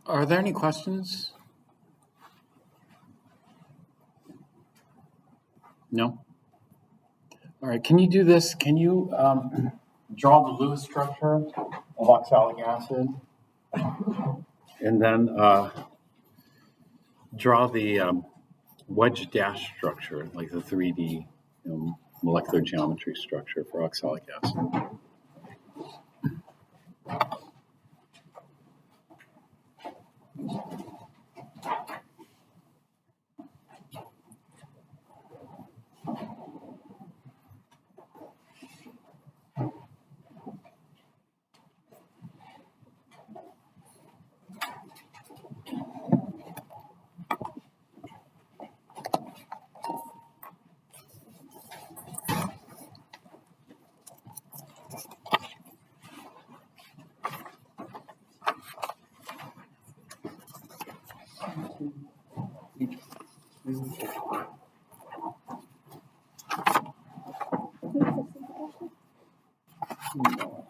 Are there any questions? No? All right, can you do this? Can you draw the Lewis structure of oxalic acid? And then draw the wedge dash structure, like the 3D molecular geometry structure for oxalic acid.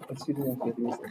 Let's see if we can use this.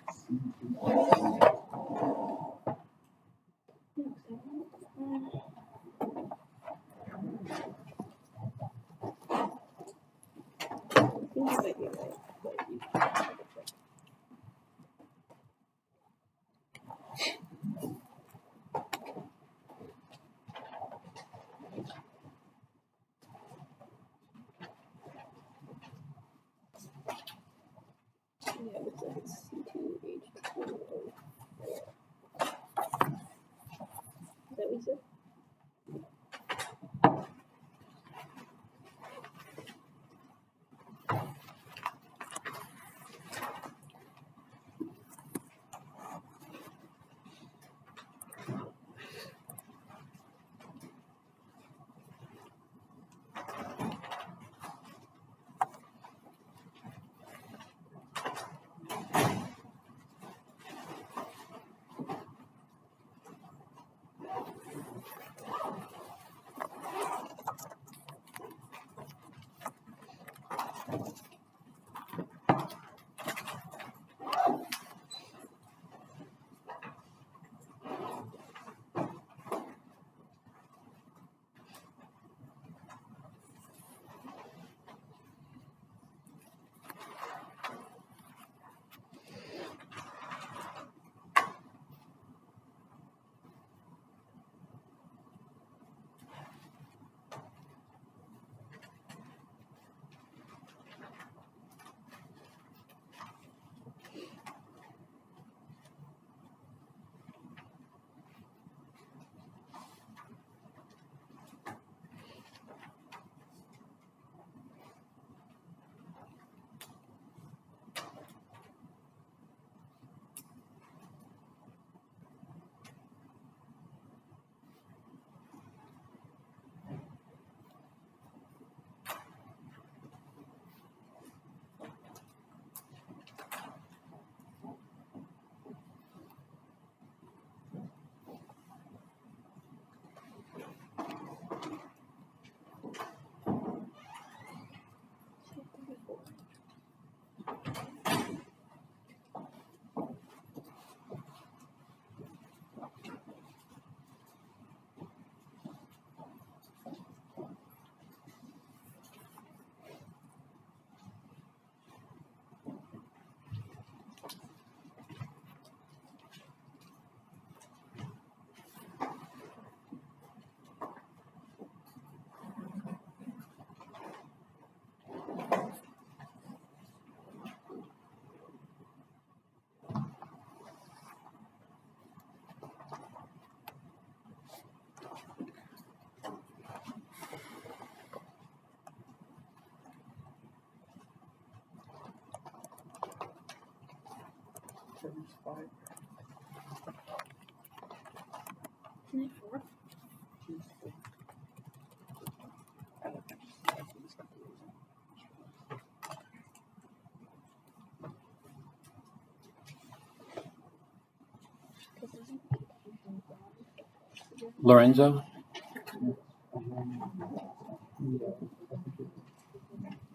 Lorenzo?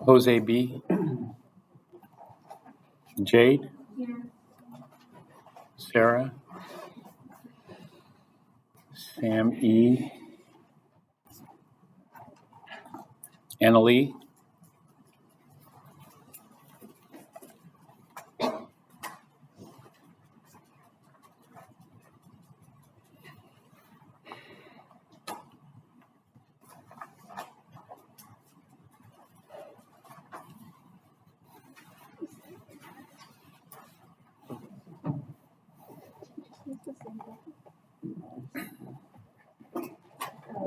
Jose B? Jade? Sarah? Sam E? Annalie?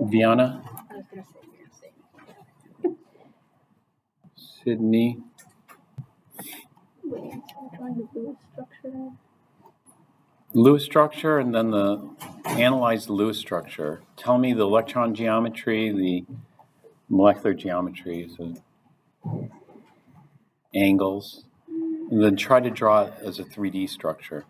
Viana? Sydney? Lewis structure and then analyze the Lewis structure. Tell me the electron geometry, the molecular geometry, so angles, and then try to draw it as a 3D structure.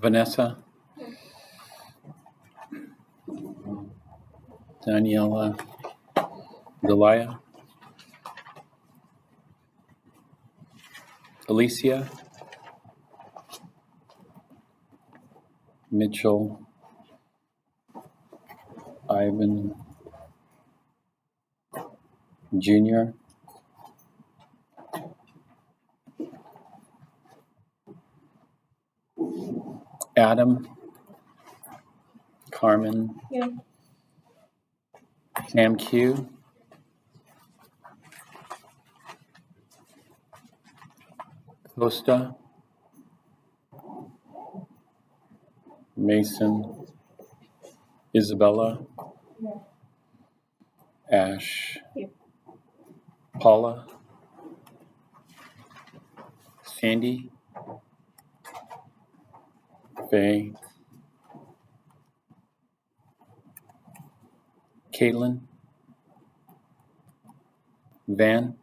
Vanessa? Daniela? Delia? Alicia? Mitchell? Ivan? Junior? Adam? Carmen? Yeah. Sam Q? Costa? Mason? Isabella? Ash? Yeah. Paula? Sandy? Faye? Caitlin? Van?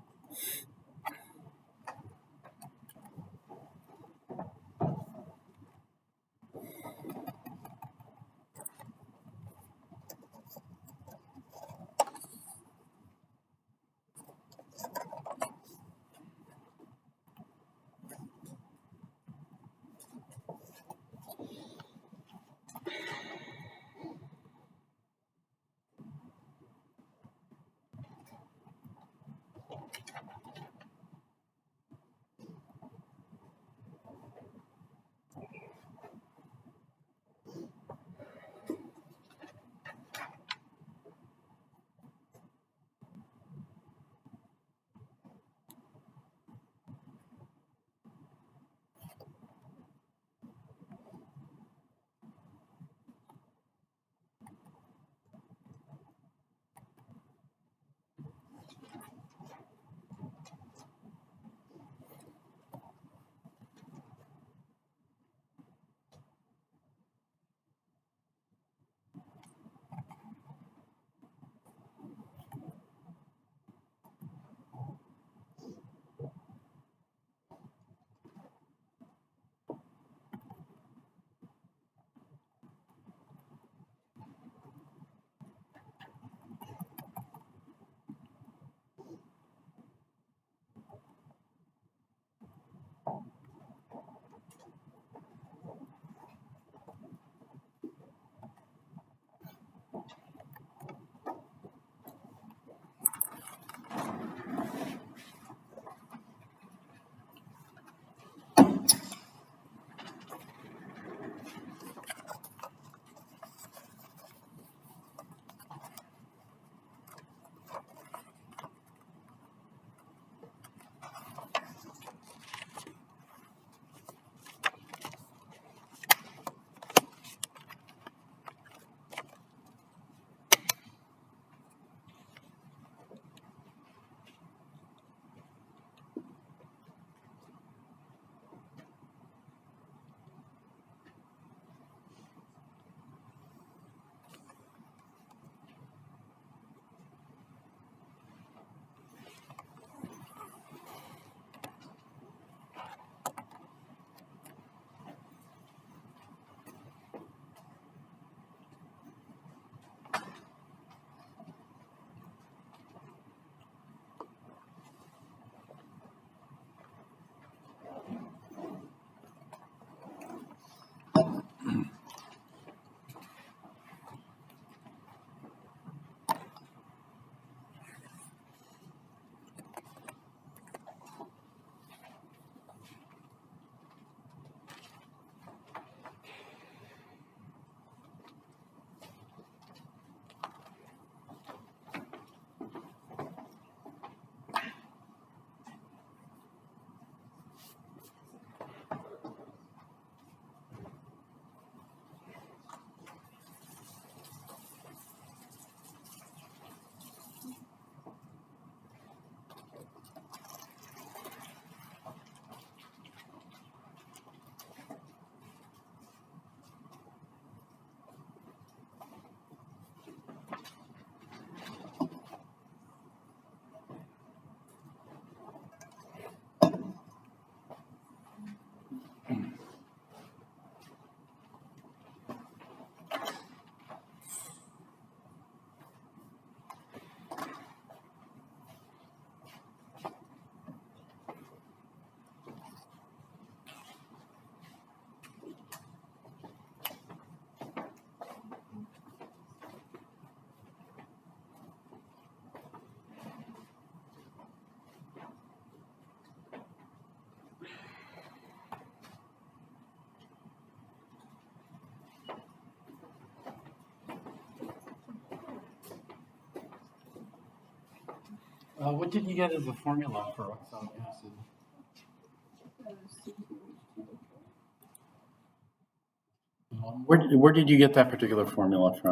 What did you get as a formula for oxalic acid? Where did you get that particular formula from?